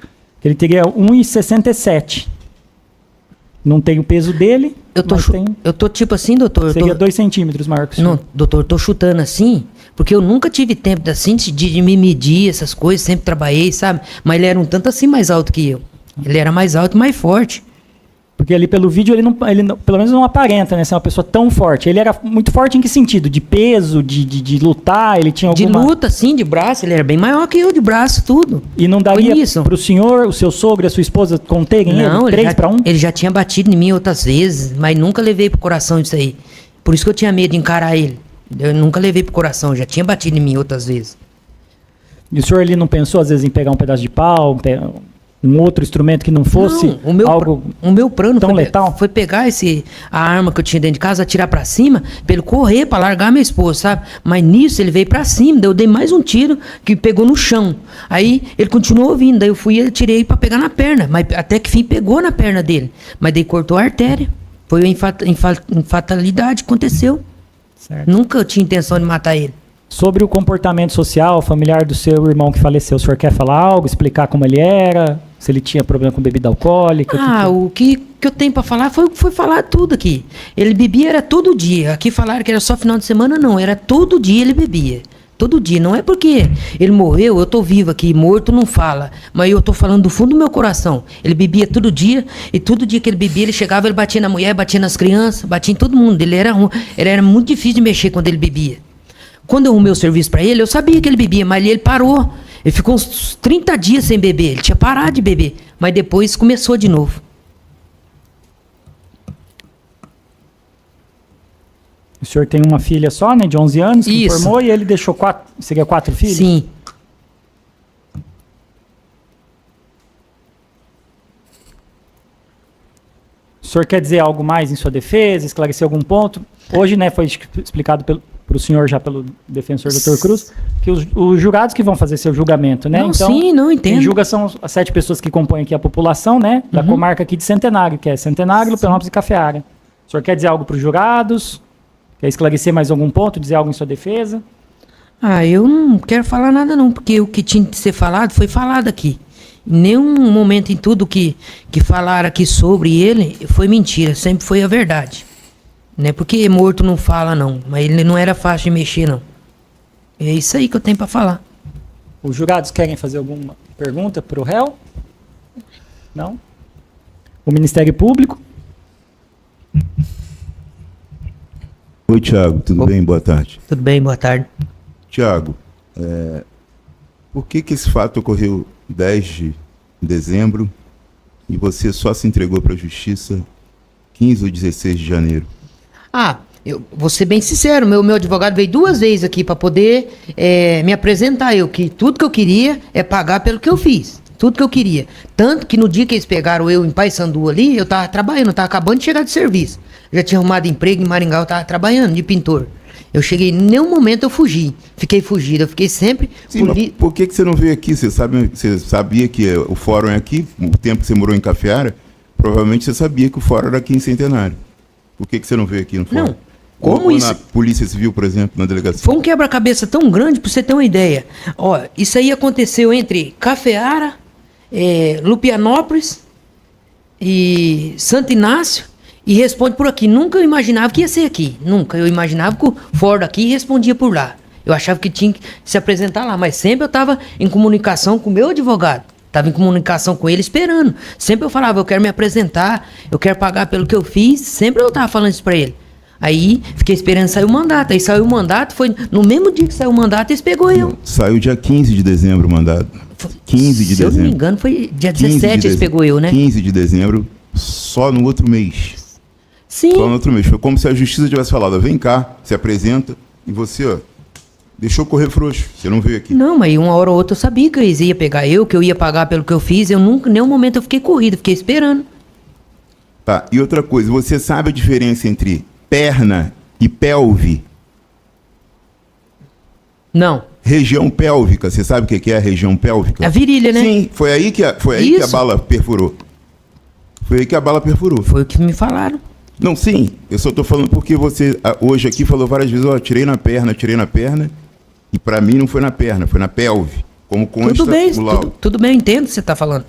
que ele teria 1,67. Não tem o peso dele, Eu tô tipo assim, doutor... Seria 2 centímetros maior que o senhor. Não, doutor, eu tô chutando assim, porque eu nunca tive tempo assim de me medir essas coisas, sempre trabalhei, sabe? Mas ele era um tanto assim mais alto que eu. Ele era mais alto e mais forte. Porque ali pelo vídeo ele pelo menos não aparenta, né, ser uma pessoa tão forte. Ele era muito forte em que sentido? De peso, de lutar, ele tinha alguma... De luta, sim, de braço, ele era bem maior que eu, de braço, tudo. E não daria pro senhor, o seu sogro e a sua esposa conterem Não, ele? 3-1? Ele já tinha batido em mim outras vezes, mas nunca levei pro coração isso aí. Por isso que eu tinha medo de encarar ele. Eu nunca levei pro coração, já tinha batido em mim outras vezes. E o senhor ali não pensou às vezes em pegar um pedaço de pau, um outro instrumento que não fosse Não, algo o meu plano tão foi, letal? foi pegar a arma que eu tinha dentro de casa, atirar pra cima, pra ele correr, pra largar minha esposa, sabe? Mas nisso ele veio pra cima, daí eu dei mais um tiro que pegou no chão. Aí ele continuou vindo, daí eu fui e atirei pra pegar na perna, mas até que fim pegou na perna dele. Mas daí cortou a artéria. Foi uma fatalidade, aconteceu. Certo. Nunca eu tinha intenção de matar ele. Sobre o comportamento social familiar do seu irmão que faleceu, o senhor quer falar algo, explicar como ele era, se ele tinha problema com bebida alcoólica? O que eu tenho pra falar foi falar tudo aqui. Ele bebia era todo dia. Aqui falaram que era só final de semana, não. Era todo dia ele bebia. Todo dia. Não é porque ele morreu, eu tô vivo aqui. Morto não fala. Mas eu tô falando do fundo do meu coração. Ele bebia todo dia. E todo dia que ele bebia, ele chegava, ele batia na mulher, batia nas crianças, batia em todo mundo. Ele era muito difícil de mexer quando ele bebia. Quando eu arrumei o serviço pra ele, eu sabia que ele bebia, mas ele parou. Ele ficou uns 30 dias sem beber. Ele tinha parado de beber. Mas depois começou de novo. O senhor tem uma filha só, né, de 11 anos, que Isso. formou, e ele deixou seria 4 filhos? Sim. O senhor quer dizer algo mais em sua defesa, esclarecer algum ponto? Hoje, né, foi explicado para o senhor, já pelo defensor Dr. Cruz, que os jurados que vão fazer seu julgamento, né? Não, então, sim, não entendo. quem julga são as 7 pessoas que compõem aqui a população, né, da comarca aqui de Centenário, que é Centenário, Luperópolis e Cafeara. O senhor quer dizer algo para os jurados? Quer esclarecer mais algum ponto, dizer algo em sua defesa? Eu não quero falar nada não, porque o que tinha que ser falado foi falado aqui. Em nenhum momento em tudo que falaram aqui sobre ele foi mentira, sempre foi a verdade. Não é porque morto não fala não, mas ele não era fácil de mexer não. É isso aí que eu tenho para falar. Os jurados querem fazer alguma pergunta para o réu? Não? O Ministério Público? Oi, Tiago, tudo bem? Boa tarde. Tudo bem, boa tarde. Tiago, por que esse fato ocorreu 10 de dezembro e você só se entregou para a justiça 15 ou 16 de janeiro? Eu vou ser bem sincero, meu advogado veio 2 vezes aqui para poder me apresentar. Que tudo que eu queria é pagar pelo que eu fiz. Tudo que eu queria. Tanto que no dia que eles pegaram eu em Paysandu ali, eu tava trabalhando, eu tava acabando de chegar de serviço. Já tinha arrumado emprego em Maringá, eu tava trabalhando de pintor. Eu cheguei, em nenhum momento eu fugi. Fiquei fugido, eu fiquei sempre... Sim, mas por que você não veio aqui? Você sabia que o fórum é aqui? O tempo que você morou em Cafeara, provavelmente você sabia que o fórum era aqui em Centenário. Por que você não veio aqui no fórum? Não. Como ou isso? na Polícia Civil, por exemplo, na delegacia? Foi um quebra-cabeça tão grande, pra você ter uma ideia. Isso aí aconteceu entre Cafeara, Lupianópolis e Santo Inácio, e responde por aqui. Nunca eu imaginava que ia ser aqui. Nunca. Eu imaginava que o Ford aqui respondia por lá. Eu achava que tinha que se apresentar lá, mas sempre eu estava em comunicação com o meu advogado. Estava em comunicação com ele esperando. Sempre eu falava, eu quero me apresentar, eu quero pagar pelo que eu fiz. Sempre eu estava falando isso para ele. Aí fiquei esperando sair o mandato. Aí saiu o mandato, foi no mesmo dia que saiu o mandato, eles pegou eu. Saiu dia 15 de dezembro o mandato. 15 de Se eu dezembro. não me engano, foi dia 17 eles pegou eu, né? 15 de dezembro, só no outro mês. Sim. Só no outro mês. Foi como se a justiça tivesse falado, vem cá, se apresenta, e você, deixou correr frouxo, você não veio aqui. Não, mas uma hora ou outra eu sabia que eles iam pegar eu, que eu ia pagar pelo que eu fiz. Eu nunca, em nenhum momento eu fiquei corrido, fiquei esperando. Tá, e outra coisa, você sabe a diferença entre perna e pelve? Não. Região pélvica, você sabe o que é a região pélvica? A virilha, né? Sim, foi aí que a bala perfurou. Foi aí que a bala perfurou. Foi o que me falaram. Não, sim, eu só tô falando porque você hoje aqui falou várias vezes, tirei na perna, e pra mim não foi na perna, foi na pelve, como consta Tudo bem, o laudo. tudo bem, eu entendo o que você tá falando.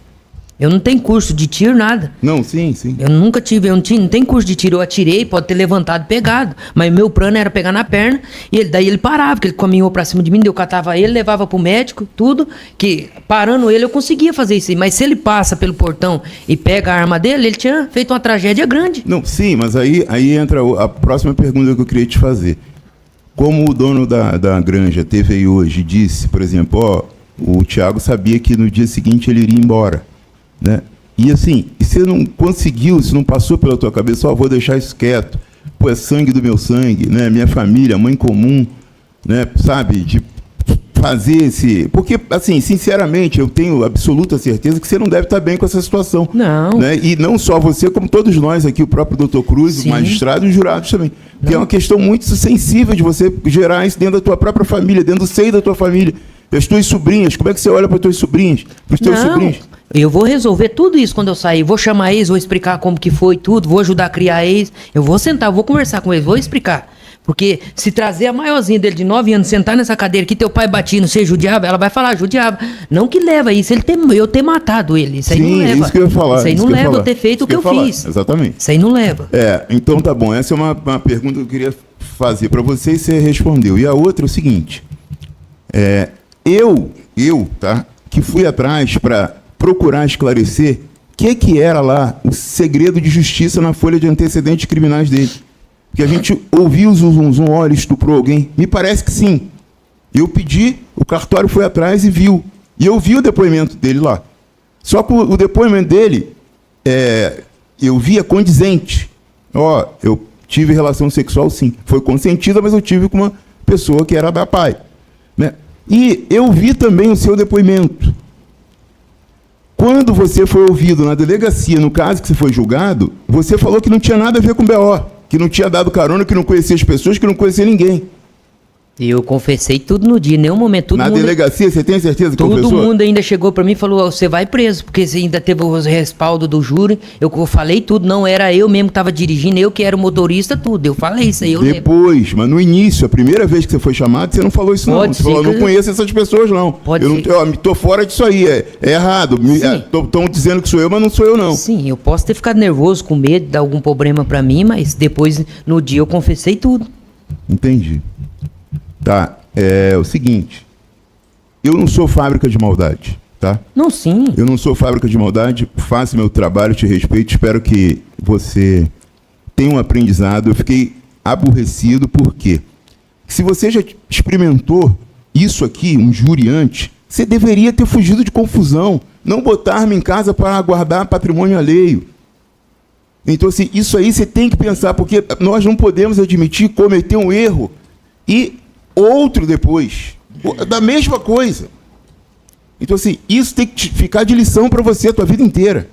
Eu não tenho curso de tiro, nada. Não, sim. Eu nunca tive, não tenho curso de tiro. Eu atirei, pode ter levantado e pegado. Mas meu plano era pegar na perna, e daí ele parava, porque ele caminhou pra cima de mim, eu catava ele, levava pro médico, tudo, que parando ele eu conseguia fazer isso aí. Mas se ele passa pelo portão e pega a arma dele, ele tinha feito uma tragédia grande. Não, sim, mas aí entra a próxima pergunta que eu queria te fazer. Como o dono da granja teve aí hoje, disse, por exemplo, o Thiago sabia que no dia seguinte ele iria embora, né? E assim, e você não conseguiu, se não passou pela tua cabeça, vou deixar isso quieto, pô, é sangue do meu sangue, né? Minha família, mãe comum, né? Sabe? fazer esse... Porque, assim, sinceramente, eu tenho absoluta certeza que você não deve estar bem com essa situação. Não. Né? E não só você, como todos nós aqui, o próprio doutor Cruz, Sim. o magistrado e os jurados também. Que é uma questão muito sensível de você gerar isso dentro da tua própria família, dentro do seio da tua família. As tuas sobrinhas, como é que você olha para as tuas sobrinhas? Para os teus sobrinhos? Eu vou resolver tudo isso quando eu sair. Vou chamar eles, vou explicar como que foi tudo, vou ajudar a criar eles. Eu vou sentar, vou conversar com eles, vou explicar. Porque se trazer a maiorzinha dele de 9 anos, sentar nessa cadeira que teu pai batia, não ser judiava, ela vai falar, judiava. Não que leva isso, eu ter matado ele. Isso aí não leva. Isso que eu ia falar. Isso aí não leva eu ter feito o que eu fiz. Exatamente. Isso aí não leva. Então tá bom. Essa é uma pergunta que eu queria fazer para você e você respondeu. E a outra é o seguinte. Tá, que fui atrás para procurar esclarecer o que era lá o segredo de justiça na folha de antecedentes criminais dele. Porque a gente ouviu o zum, olha, estuprou alguém. Me parece que sim. Eu pedi, o cartório foi atrás e viu. E eu vi o depoimento dele lá. Só que o depoimento dele, eu via condizente. Eu tive relação sexual, sim. Foi consentida, mas eu tive com uma pessoa que era da pai. Né? E eu vi também o seu depoimento. Quando você foi ouvido na delegacia, no caso que você foi julgado, você falou que não tinha nada a ver com BO. Que não tinha dado carona, que não conhecia as pessoas, que não conhecia ninguém. Eu confessei tudo no dia, em nenhum momento. Na delegacia, você tem certeza que confessou? Todo mundo ainda chegou pra mim e falou, você vai preso, porque você ainda teve o respaldo do júri. Eu falei tudo, não era eu mesmo que estava dirigindo, eu que era o motorista, tudo. Eu falei isso aí, eu Depois, mas no início, a primeira vez que você foi chamado, você não falou isso não. Você falou, não conheço essas pessoas não. Eu tô fora disso aí, é errado. Estão dizendo que sou eu, mas não sou eu não. Sim, eu posso ter ficado nervoso, com medo de dar algum problema pra mim, mas depois, no dia, eu confessei tudo. Entendi. Tá, é o seguinte, eu não sou fábrica de maldade, tá? Não, sim. Eu não sou fábrica de maldade, faço meu trabalho, te respeito, espero que você tenha um aprendizado. Eu fiquei aborrecido porque se você já experimentou isso aqui, um júri antes, você deveria ter fugido de confusão, não botar arma em casa para guardar patrimônio alheio. Então, assim, isso aí você tem que pensar, porque nós não podemos admitir cometer um erro e outro depois, da mesma coisa. Então, assim, isso tem que ficar de lição para você a tua vida inteira.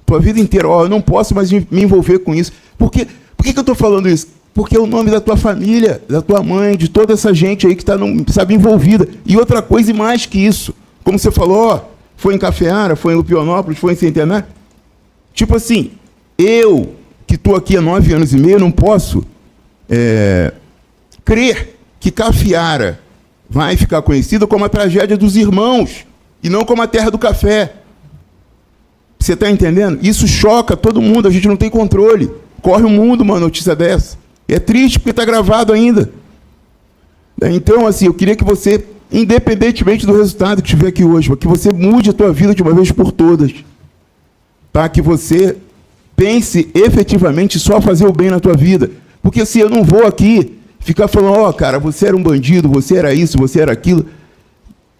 Tua vida inteira. Eu não posso mais me envolver com isso. Por que eu estou falando isso? Porque é o nome da tua família, da tua mãe, de toda essa gente aí que está, sabe, envolvida. E outra coisa, e mais que isso. Como você falou, foi em Cafeara, foi em Lupionópolis, foi em Centenário. Tipo assim, eu, que estou aqui há 9 anos e meio, não posso crer que Cafeara vai ficar conhecida como a tragédia dos irmãos e não como a terra do café. Você está entendendo? Isso choca todo mundo, a gente não tem controle. Corre o mundo uma notícia dessa. E é triste porque está gravado ainda. Então, assim, eu queria que você, independentemente do resultado que tiver aqui hoje, que você mude a tua vida de uma vez por todas. Tá? Que você pense efetivamente só fazer o bem na tua vida. Porque assim, eu não vou aqui ficar falando, cara, você era um bandido, você era isso, você era aquilo.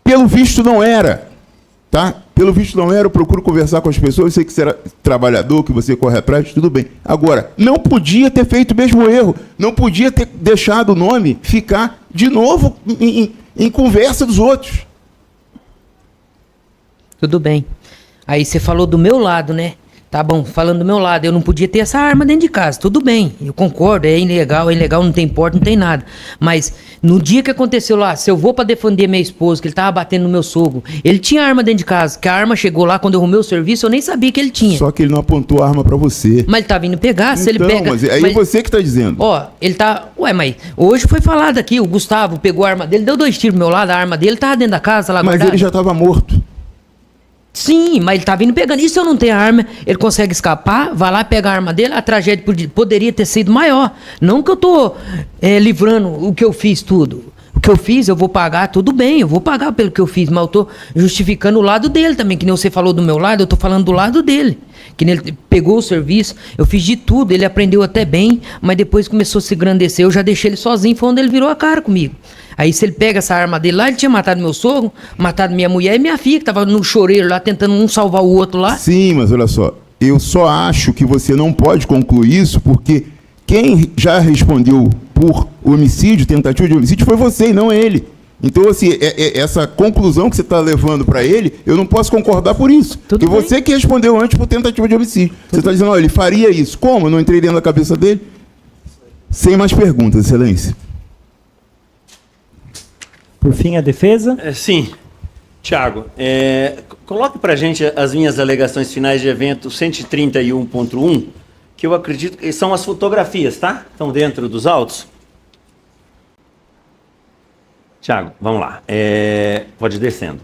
Pelo visto não era, tá? Pelo visto não era, eu procuro conversar com as pessoas, eu sei que você era trabalhador, que você corre atrás, tudo bem. Agora, não podia ter feito o mesmo erro, não podia ter deixado o nome ficar de novo em conversa dos outros. Tudo bem. Aí você falou do meu lado, né? Tá bom, falando do meu lado, eu não podia ter essa arma dentro de casa, tudo bem, eu concordo, é ilegal, não tem porta, não tem nada. Mas no dia que aconteceu lá, se eu vou pra defender minha esposa, que ele tava batendo no meu sogro, ele tinha arma dentro de casa, que a arma chegou lá quando eu arrumei o serviço, eu nem sabia que ele tinha. Só que ele não apontou a arma pra você. Mas ele tá vindo pegar, se ele pega... Mas aí é você que tá dizendo. Ele tá... mas hoje foi falado aqui, o Gustavo pegou a arma dele, deu 2 tiros pro meu lado, a arma dele tava dentro da casa lá guardada. Mas ele já tava morto. Sim, mas ele tá vindo pegando. E se eu não tenho arma, ele consegue escapar, vai lá pegar a arma dele, a tragédia poderia ter sido maior. Não que eu tô livrando o que eu fiz tudo. O que eu fiz, eu vou pagar, tudo bem, eu vou pagar pelo que eu fiz, mas eu tô justificando o lado dele também, que nem você falou do meu lado, eu tô falando do lado dele. Que nem ele pegou o serviço, eu fiz de tudo, ele aprendeu até bem, mas depois começou a se engrandecer, eu já deixei ele sozinho, foi onde ele virou a cara comigo. Aí se ele pega essa arma dele lá, ele tinha matado meu sogro, matado minha mulher e minha filha, que tava no choreiro lá, tentando um salvar o outro lá. Sim, mas olha só, eu só acho que você não pode concluir isso, porque quem já respondeu por homicídio, tentativa de homicídio, foi você e não ele. Então, assim, essa conclusão que você está levando para ele, eu não posso concordar por isso. Tudo Porque bem. você que respondeu antes por tentativa de homicídio. Você está dizendo, ele faria isso. Como? Eu não entrei dentro da cabeça dele? Sem mais perguntas, Excelência. Por fim, a defesa. Sim. Tiago, coloque para a gente as minhas alegações finais de evento 131.1, que eu acredito que são as fotografias, tá? Estão dentro dos autos. Tiago, vamos lá. Pode ir descendo.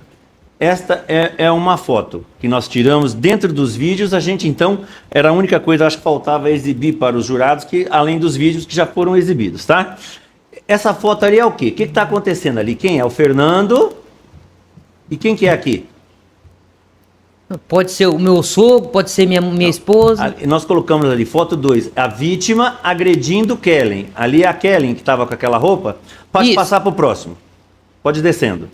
Esta é uma foto que nós tiramos dentro dos vídeos. A gente, então, era a única coisa, acho que faltava exibir para os jurados, que além dos vídeos que já foram exibidos, tá? Essa foto ali é o quê? O que está acontecendo ali? Quem é? O Fernando. E quem que é aqui? Pode ser o meu sogro, pode ser minha esposa. Nós colocamos ali, foto 2, a vítima agredindo Kellen. Ali é a Kellen que estava com aquela roupa. Pode Isso. passar para o próximo. Pode ir descendo.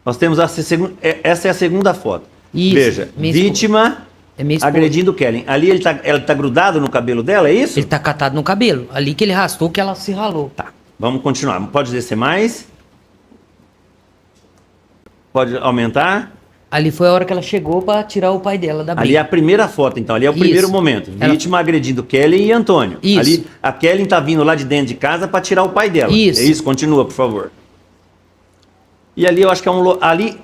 Nós temos essa é a segunda foto. Isso, Veja, minha vítima É minha esposa. agredindo Kellen. Ali ela tá grudado no cabelo dela, é isso? Ele tá catado no cabelo. Ali que ele rastou, que ela se ralou. Tá, vamos continuar. Pode descer mais. Pode aumentar. Ali foi a hora que ela chegou pra tirar o pai dela da briga. Ali é a primeira foto, então. Ali é o Isso. primeiro momento. Vítima agredindo Kellen e Antônio. Isso. Ali, a Kellen tá vindo lá de dentro de casa para tirar o pai dela. Isso. É isso? Continua, por favor. E ali eu acho que é ali,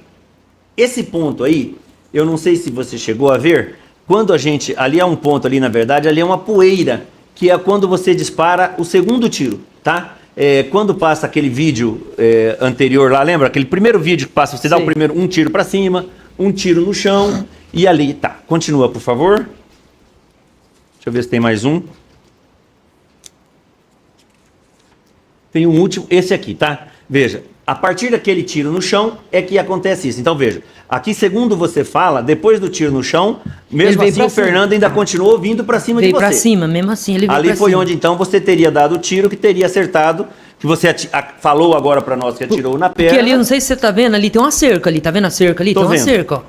esse ponto aí, eu não sei se você chegou a ver, quando a gente, ali é um ponto ali, na verdade, ali é uma poeira, que é quando você dispara o segundo tiro, tá? Quando passa aquele vídeo anterior lá, lembra? Aquele primeiro vídeo que passa, você dá o Sim. primeiro, um tiro para cima, um tiro no chão, e ali, tá. Continua, por favor. Deixa eu ver se tem mais um. Tem um último, esse aqui, tá? Veja, a partir daquele tiro no chão é que acontece isso. Então veja, aqui segundo você fala, depois do tiro no chão, mesmo veio assim pra o cima. Fernando ainda continuou vindo para cima Veio de você. pra cima, mesmo assim ele veio Ali pra foi cima. onde então você teria dado o tiro que teria acertado, que você falou agora para nós que atirou na perna. Porque ali, eu não sei se você tá vendo, ali tem uma cerca ali, tá vendo a cerca ali? Tô Tem uma vendo. cerca, ó.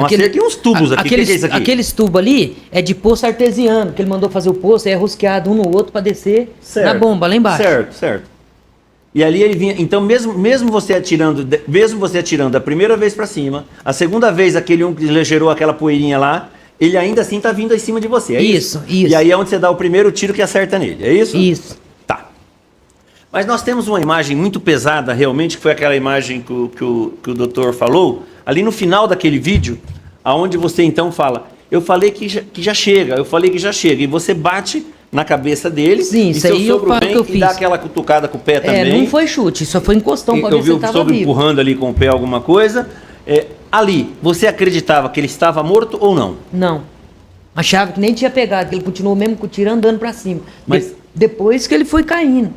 Uma cerca e uns tubos aqui. O que é isso aqui? Aqueles tubos ali é de poço artesiano, que ele mandou fazer o poço, é rosqueado um no outro pra descer na bomba lá embaixo. Certo. E ali ele vinha, então mesmo você atirando a primeira vez para cima, a segunda vez aquele um que gerou aquela poeirinha lá, ele ainda assim tá vindo em cima de você, é isso? Isso. E aí é onde você dá o primeiro tiro que acerta nele, é isso? Isso. Tá. Mas nós temos uma imagem muito pesada realmente, que foi aquela imagem que o doutor falou, ali no final daquele vídeo, aonde você então fala, eu falei que já chega, e você bate na cabeça dele, Sim, e isso seu aí eu sogro falo vem que eu e dá fiz. aquela cutucada com o pé também. Não foi chute, só foi encostão pra ver Eu se vi ele o tava sogro vivo. empurrando ali com o pé alguma coisa. Ali, você acreditava que ele estava morto ou não? Não. Achava que nem tinha pegado, que ele continuou mesmo com o tiro andando pra cima. Mas- Depois que ele foi caindo.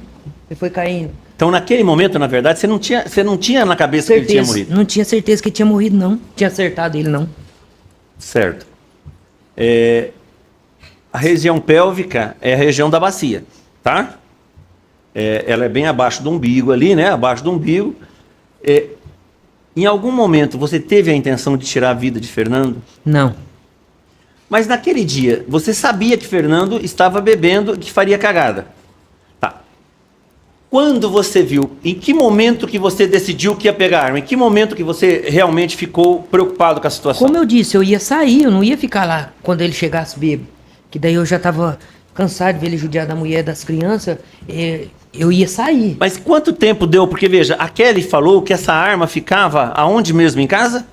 Então, naquele momento, na verdade, você não tinha na cabeça que ele tinha morrido. Não tinha certeza que ele tinha morrido, não. Tinha acertado ele, não. Certo. A região pélvica é a região da bacia, tá? Ela é bem abaixo do umbigo ali, né? Abaixo do umbigo. Em algum momento, você teve a intenção de tirar a vida de Fernando? Não. Mas naquele dia, você sabia que Fernando estava bebendo e que faria cagada. Tá. Quando você viu, em que momento que você decidiu que ia pegar a arma? Em que momento que você realmente ficou preocupado com a situação? Como eu disse, eu ia sair, eu não ia ficar lá quando ele chegasse bêbado. Que daí eu já tava cansado de ver ele judiar da mulher, das crianças. Eu ia sair. Mas quanto tempo deu? Porque veja, a Kelly falou que essa arma ficava aonde mesmo? Em casa?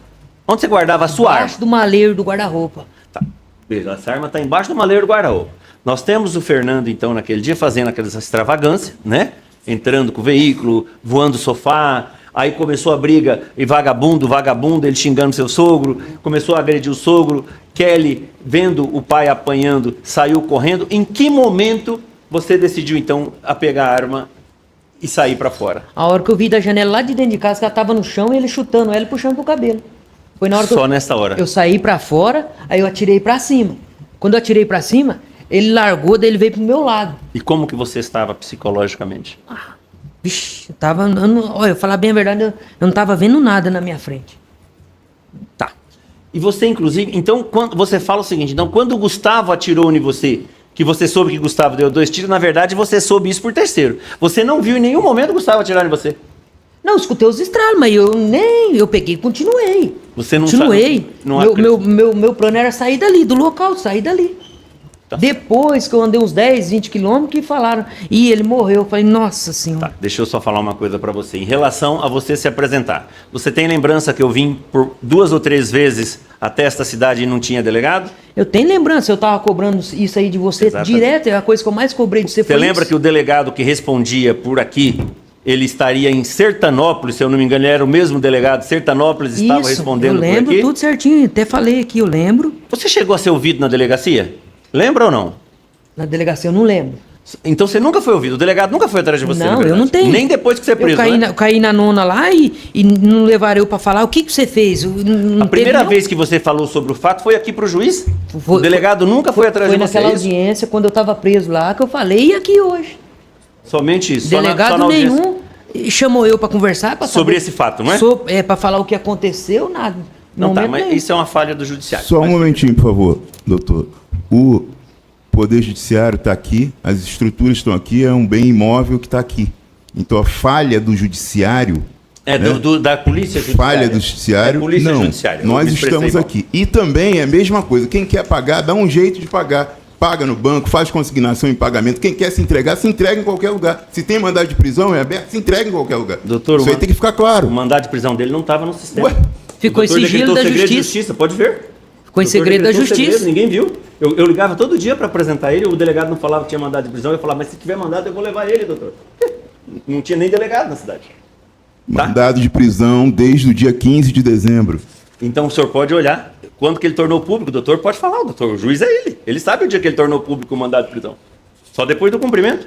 Onde você guardava a sua arma? Embaixo do maleiro do guarda-roupa. Tá. Veja, essa arma está embaixo do maleiro do guarda-roupa. Nós temos o Fernando, então, naquele dia, fazendo aquelas extravagâncias, né? Entrando com o veículo, voando o sofá. Aí começou a briga, e vagabundo, ele xingando seu sogro. Começou a agredir o sogro. Kelly, vendo o pai apanhando, saiu correndo. Em que momento você decidiu, então, a pegar a arma e sair para fora? A hora que eu vi da janela lá de dentro de casa, que ela tava no chão, e ele chutando ela e puxando pro cabelo. Foi na hora que Só nessa hora? Eu saí pra fora, aí eu atirei pra cima. Quando eu atirei pra cima, ele largou, daí ele veio pro meu lado. E como que você estava psicologicamente? Vixe, eu tava andando... Olha, eu falar bem a verdade, eu não tava vendo nada na minha frente. Tá. E você, inclusive, então, quando você fala o seguinte, então, quando o Gustavo atirou em você, que você soube que Gustavo deu 2 tiros, na verdade, você soube isso por terceiro. Você não viu em nenhum momento o Gustavo atirar em você. Não, eu escutei os estralos, mas eu peguei e continuei. Você não Continuei. sabe? Não Meu plano era sair dali, do local, sair dali. Tá. Depois que eu andei uns 10, 20 quilômetros, que falaram, e ele morreu. Eu falei, nossa senhora. Tá, deixa eu só falar uma coisa pra você. Em relação a você se apresentar, você tem lembrança que eu vim por 2 ou 3 vezes até esta cidade e não tinha delegado? Eu tenho lembrança, eu tava cobrando isso aí de você Exatamente. direto, é a coisa que eu mais cobrei de você. Você lembra que o delegado que respondia por aqui, ele estaria em Sertanópolis, se eu não me engano, ele era o mesmo delegado, Sertanópolis estava respondendo eu lembro por aqui? tudo certinho, até falei aqui, eu lembro. Você chegou a ser ouvido na delegacia? Lembra ou não? Na delegacia eu não lembro. Então você nunca foi ouvido, o delegado nunca foi atrás de você, na Não, eu verdade. não tenho. Nem depois que você é preso, eu né? caí na nona lá e não levaram eu pra falar o que você fez. A primeira vez que você falou sobre o fato foi aqui pro juiz? Foi- O delegado nunca foi atrás Foi de você, naquela é isso? audiência, quando eu tava preso lá, que eu falei, e aqui hoje? Somente isso, só na Delegado audiência. nenhum chamou eu pra conversar. Pra Sobre saber- esse fato, não é? Pra falar o que aconteceu, nada. Não tá, Momento mas nenhum. isso é uma falha do judiciário. Só um Mas- momentinho, por favor, doutor. O Poder Judiciário está aqui, as estruturas estão aqui, é um bem imóvel que está aqui. Então a falha do Judiciário, É da Polícia Judiciária. falha do Judiciário, É Polícia não, Judiciária. nós Eu me expressei estamos mal. aqui. E também é a mesma coisa, quem quer pagar, dá um jeito de pagar. Paga no banco, faz consignação em pagamento. Quem quer se entrega em qualquer lugar. Se tem mandado de prisão, é aberto, se entrega em qualquer lugar. Doutor, isso aí tem que ficar claro. O mandado de prisão dele não estava no sistema. Ué? Ficou O em doutor sigilo decretou da segredo de justiça. Pode ver. Ficou em O doutor segredo da decretou justiça. segredo, ninguém viu. Eu ligava todo dia para apresentar ele, o delegado não falava que tinha mandado de prisão, eu falava, mas se tiver mandado eu vou levar ele, doutor. Não tinha nem delegado na cidade. Tá? Mandado de prisão desde o dia 15 de dezembro. Então o senhor pode olhar. Quando que ele tornou público, o doutor pode falar, o juiz é ele. Ele sabe o dia que ele tornou público o mandado de prisão. Só depois do cumprimento.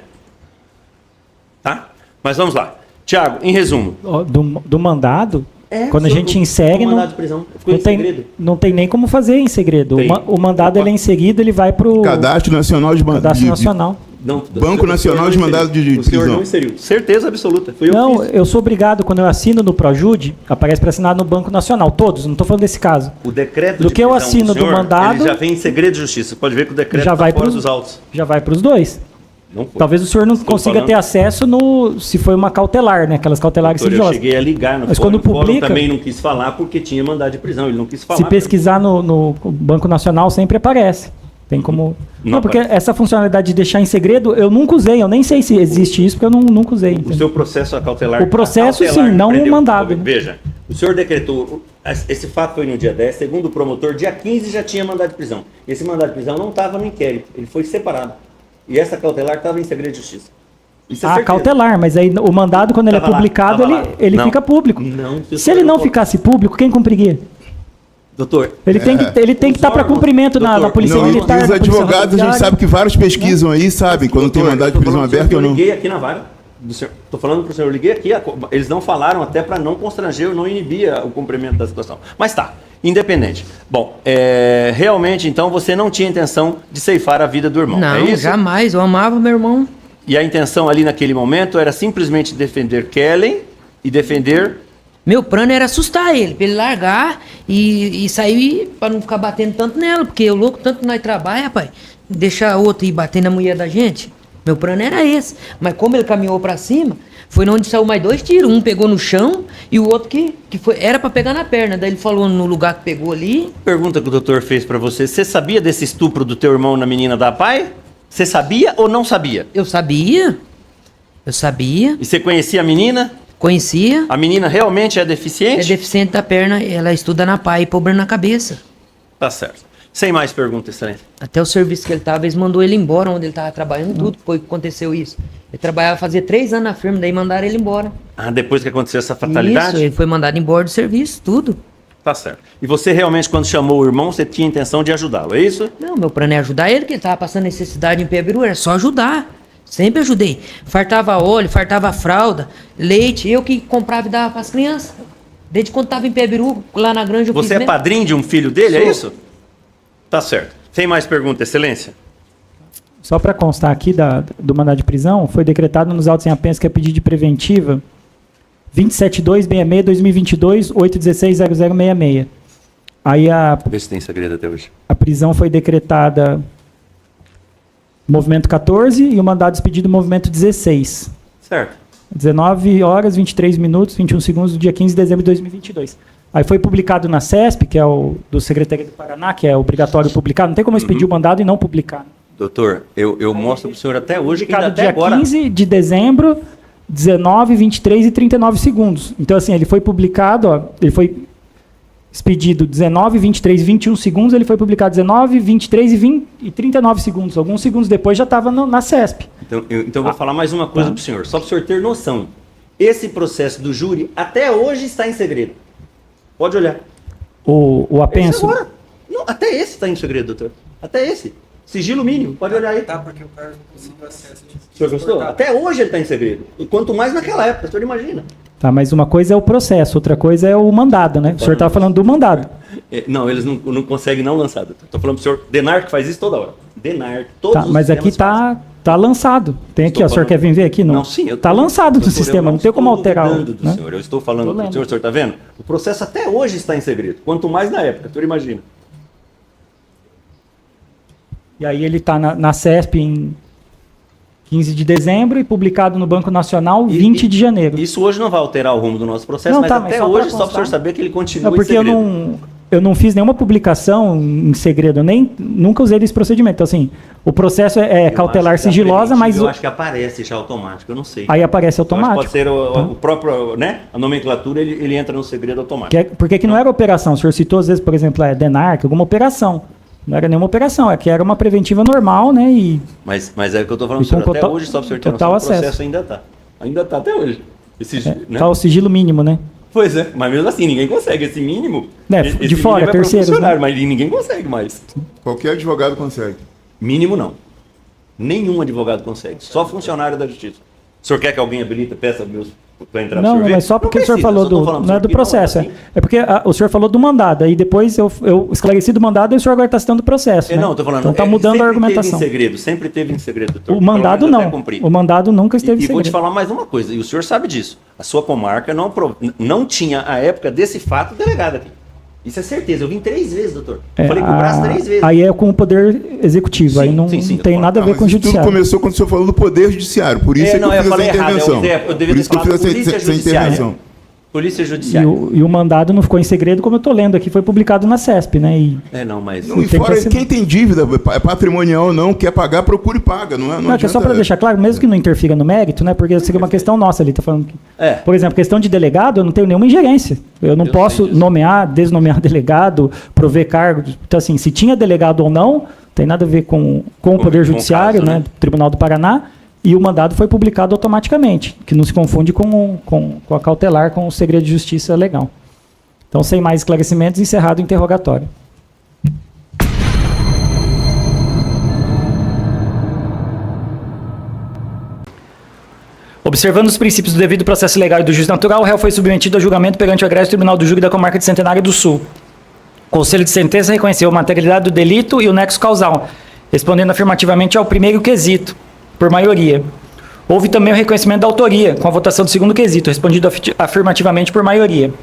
Tá? Mas vamos lá. Tiago, em resumo. Ó, do mandado, quando a senhor, gente o insere, mandado de prisão ficou não em tem, segredo. não tem nem como fazer em segredo. Tem. O mandado, Opa. ele é em seguida, ele vai para o Cadastro Nacional de Cadastro Nacional. Não, Banco Nacional de Mandado de O senhor Prisão. não inseriu. Certeza absoluta. Foi eu Não, que fiz. eu sou obrigado, quando eu assino no Projude, aparece para assinar no Banco Nacional. Todos, não estou falando desse caso. O decreto Do de que eu prisão assino do senhor, mandado- ele já vem em segredo de justiça. Pode ver que o decreto Já está vai fora pros- dos autos. Já vai para os dois. Não foi. Talvez o senhor não Estou consiga falando- ter acesso no se foi uma cautelar, né? Aquelas cautelares Doutor, eu sigilosas. cheguei a ligar no Mas fórum, quando o fórum publica- também não quis falar porque tinha mandado de prisão. Ele não quis falar. Se pesquisar no Banco Nacional, sempre aparece. Tem como. Não, porque aparece. essa funcionalidade de deixar em segredo, eu nunca usei. Eu nem sei se existe isso, porque eu nunca usei. O entendeu? seu processo a cautelar. O processo, a cautelar sim, não o prendeu. mandado, né? Veja, o senhor decretou. Esse fato foi no dia 10, segundo o promotor, dia 15 já tinha mandado de prisão. Esse mandado de prisão não estava no inquérito, ele foi separado. E essa cautelar estava em segredo de justiça. Isso é Ah, certeza. cautelar, mas aí o mandado, quando ele é Tava lá, publicado, tava lá. ele Não. fica público. Não, Se ele não pode. ficasse público, quem cumpriria? Doutor, Ele tem que estar para cumprimento na Doutor, Polícia Não, e Militar. os na Polícia advogados, a gente Rodoviária. sabe que vários pesquisam aí, sabem, quando tem mandado de prisão aberta eu ou não. liguei aqui na vaga. Estou falando para o senhor, eu liguei aqui, eles não falaram até para não constranger, não inibir o cumprimento da situação. Mas tá, independente. Bom, realmente, então, você não tinha intenção de ceifar a vida do irmão, Não, é isso? jamais. Eu amava meu irmão. E a intenção ali naquele momento era simplesmente defender Kellen e defender... Meu plano era assustar ele, pra ele largar e sair pra não ficar batendo tanto nela, porque o louco tanto que nós trabalha, rapaz, deixar outro ir bater na mulher da gente. Meu plano era esse. Mas como ele caminhou pra cima, foi onde saiu mais 2 tiros. Um pegou no chão e o outro que era pra pegar na perna. Daí ele falou no lugar que pegou ali. Pergunta que o doutor fez para você, você sabia desse estupro do teu irmão na menina da pai? Você sabia ou não sabia? Eu sabia. Eu sabia. E você conhecia a menina? Conhecia. A menina realmente é É deficiente? deficiente da perna, ela estuda na PAI, problema na cabeça. Tá certo. Sem mais perguntas, excelente. Até o serviço que ele tava, eles mandou ele embora, onde ele tava trabalhando, tudo, foi que aconteceu isso. Ele trabalhava, fazia 3 anos na firma, daí mandaram ele embora. Ah, depois que aconteceu essa fatalidade? Isso, ele foi mandado embora do serviço, tudo. Tá certo. E você realmente, quando chamou o irmão, você tinha intenção de ajudá-lo, é isso? Não, meu plano é ajudar ele, que ele tava passando necessidade em Pebiru, era só ajudar. Sempre ajudei. Fartava óleo, fartava fralda, leite, eu que comprava e dava pras crianças. Desde quando tava em Pebiru, lá na granja, eu Você fiz é mesmo. padrinho de um filho dele, é Sou. isso? Tá certo. Sem mais perguntas, excelência? Só para constar aqui do mandado de prisão, foi decretado nos autos em apenas que é pedido de preventiva 27266-2022, 816-0066. Aí Vê se tem segredo até hoje. a prisão foi decretada movimento 14 e o mandado expedido movimento 16. Certo. 19 horas, 23 minutos, 21 segundos do dia 15 de dezembro de 2022. Aí foi publicado na CESP, que é o do Secretaria do Paraná, que é obrigatório publicar. Não tem como expedir o mandado e não publicar. Doutor, eu mostro para o senhor até hoje que Publicado ainda até dia agora... 15 de dezembro, 19, 23 e 39 segundos. Então, assim, ele foi publicado, ó, ele foi expedido 19, 23 e 21 segundos, ele foi publicado 19, 23 e 39 segundos. Alguns segundos depois já estava na CESP. Então eu vou falar mais uma coisa para o senhor, só para o senhor ter noção. Esse processo do júri até hoje está em segredo. Pode olhar. O apenso... Esse agora. Não, até esse está em segredo, doutor. Até esse. Sigilo mínimo, pode olhar aí. Tá, porque o cara não conseguiu acesso. O senhor gostou? Até hoje ele está em segredo. E quanto mais naquela época, o senhor imagina. Tá, mas uma coisa é o processo, outra coisa é o mandado, né? O senhor estava falando do mandado. Não, eles não conseguem não lançar. Estou falando para o senhor, Denar que faz isso toda hora. Denar, todos Tá, os mas aqui sistemas tá lançado. Tem aqui, ó, o senhor quer vir ver aqui? Não, sim. Tá lançado no doutor, sistema, não tem como alterar. Do Né? senhor. Eu estou falando Tô para o senhor está vendo? O processo até hoje está em segredo. Quanto mais na época, o senhor imagina. E aí ele está na CESP em 15 de dezembro e publicado no Banco Nacional 20 de janeiro. Isso hoje não vai alterar o rumo do nosso processo, Não, mas tá, até mas só hoje, pra só para o senhor constar. saber que ele continua Não, porque em segredo. eu não fiz nenhuma publicação em segredo, nunca usei desse procedimento. Então, assim, o processo é cautelar sigilosa, mas Eu acho que aparece já automático, eu não sei. aí aparece Eu acho que automático. pode ser o próprio, né? A nomenclatura, ele entra no segredo automático. Porque que não era operação. O senhor citou, às vezes, por exemplo, DENARC, alguma operação. Não era nenhuma operação, é que era uma preventiva normal, né? Mas é o que eu estou falando, E com senhor, até total- hoje, só para o senhor ter total noção, o processo acesso. ainda está. Ainda está até hoje. Né? Tá o sigilo mínimo, né? Pois é, mas mesmo assim, ninguém consegue esse mínimo. Né, Esse de fora, mínimo é pra terceiros, funcionário, né? mas ninguém consegue mais. Qualquer advogado consegue. Mínimo não. Nenhum advogado consegue. Só funcionário da justiça. O senhor quer que alguém habilita, peça meus para entrar Não, pro senhor ver? mas só porque Não o senhor precisa, falou só tô do. falando pro Não é senhor do que processo. assim. É porque o senhor falou do mandado. Aí depois eu esclareci do mandado e o senhor agora está citando o processo. né? Não, estou falando. Então está mudando a argumentação. Sempre teve em segredo, doutor. O mandado Pelo menos até não. cumprir. O mandado nunca esteve em E vou te segredo. falar mais uma coisa, e o senhor sabe disso. A sua comarca não tinha, à época desse fato, delegado aqui. Isso é certeza. Eu vim 3 vezes, doutor. Eu falei com o braço 3 vezes. Aí é com o poder executivo. Aí não, sim, não eu tem tô nada a ver Mas com o isso tudo judiciário. começou quando o senhor falou do Poder Judiciário. Por isso não, que eu eu fiz falei essa errado. intervenção. Eu devia Por ter isso que eu falado fiz Polícia essa Judiciária. intervenção. Polícia Judiciária. E o mandado não ficou em segredo, como eu estou lendo aqui, foi publicado na CESP, né? E, Mas... Não, e tem que fora, assinar. quem tem dívida, é patrimonial ou não, quer pagar, procura e paga. Não, não, que é só para deixar claro, mesmo que não interfira no mérito, né? Porque isso aqui é uma questão nossa ali, tá falando que, por exemplo, questão de delegado, eu não tenho nenhuma ingerência. Eu não posso nomear, desnomear delegado, prover cargo. Então, assim, se tinha delegado ou não, tem nada a ver com o Poder Judiciário, caso, né? Do Tribunal do Paraná. E o mandado foi publicado automaticamente, que não se confunde com a cautelar, com o segredo de justiça legal. Então, sem mais esclarecimentos, encerrado o interrogatório. Observando os princípios do devido processo legal e do juiz natural, o réu foi submetido a julgamento perante o Egrégio Tribunal do Júri da Comarca de Centenário do Sul. O Conselho de Sentença reconheceu a materialidade do delito e o nexo causal, respondendo afirmativamente ao primeiro quesito, por maioria. Houve também o reconhecimento da autoria, com a votação do segundo quesito, respondido afirmativamente por maioria.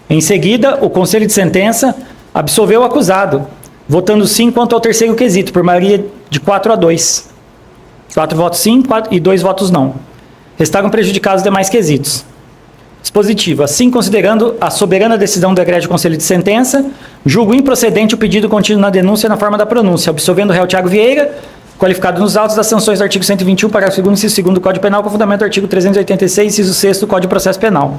Em seguida, o Conselho de Sentença absolveu o acusado, votando sim quanto ao terceiro quesito, por maioria de 4-2. 4 votos sim e 2 votos não. Restaram prejudicados os demais quesitos. Dispositivo. Assim, considerando a soberana decisão do Egrégio Conselho de Sentença, julgo improcedente o pedido contido na denúncia na forma da pronúncia, absolvendo o réu Tiago Vieira, qualificado nos autos das sanções do artigo 121, parágrafo 2º, inciso 2º do Código Penal, com fundamento do artigo 386, inciso 6º do Código de Processo Penal.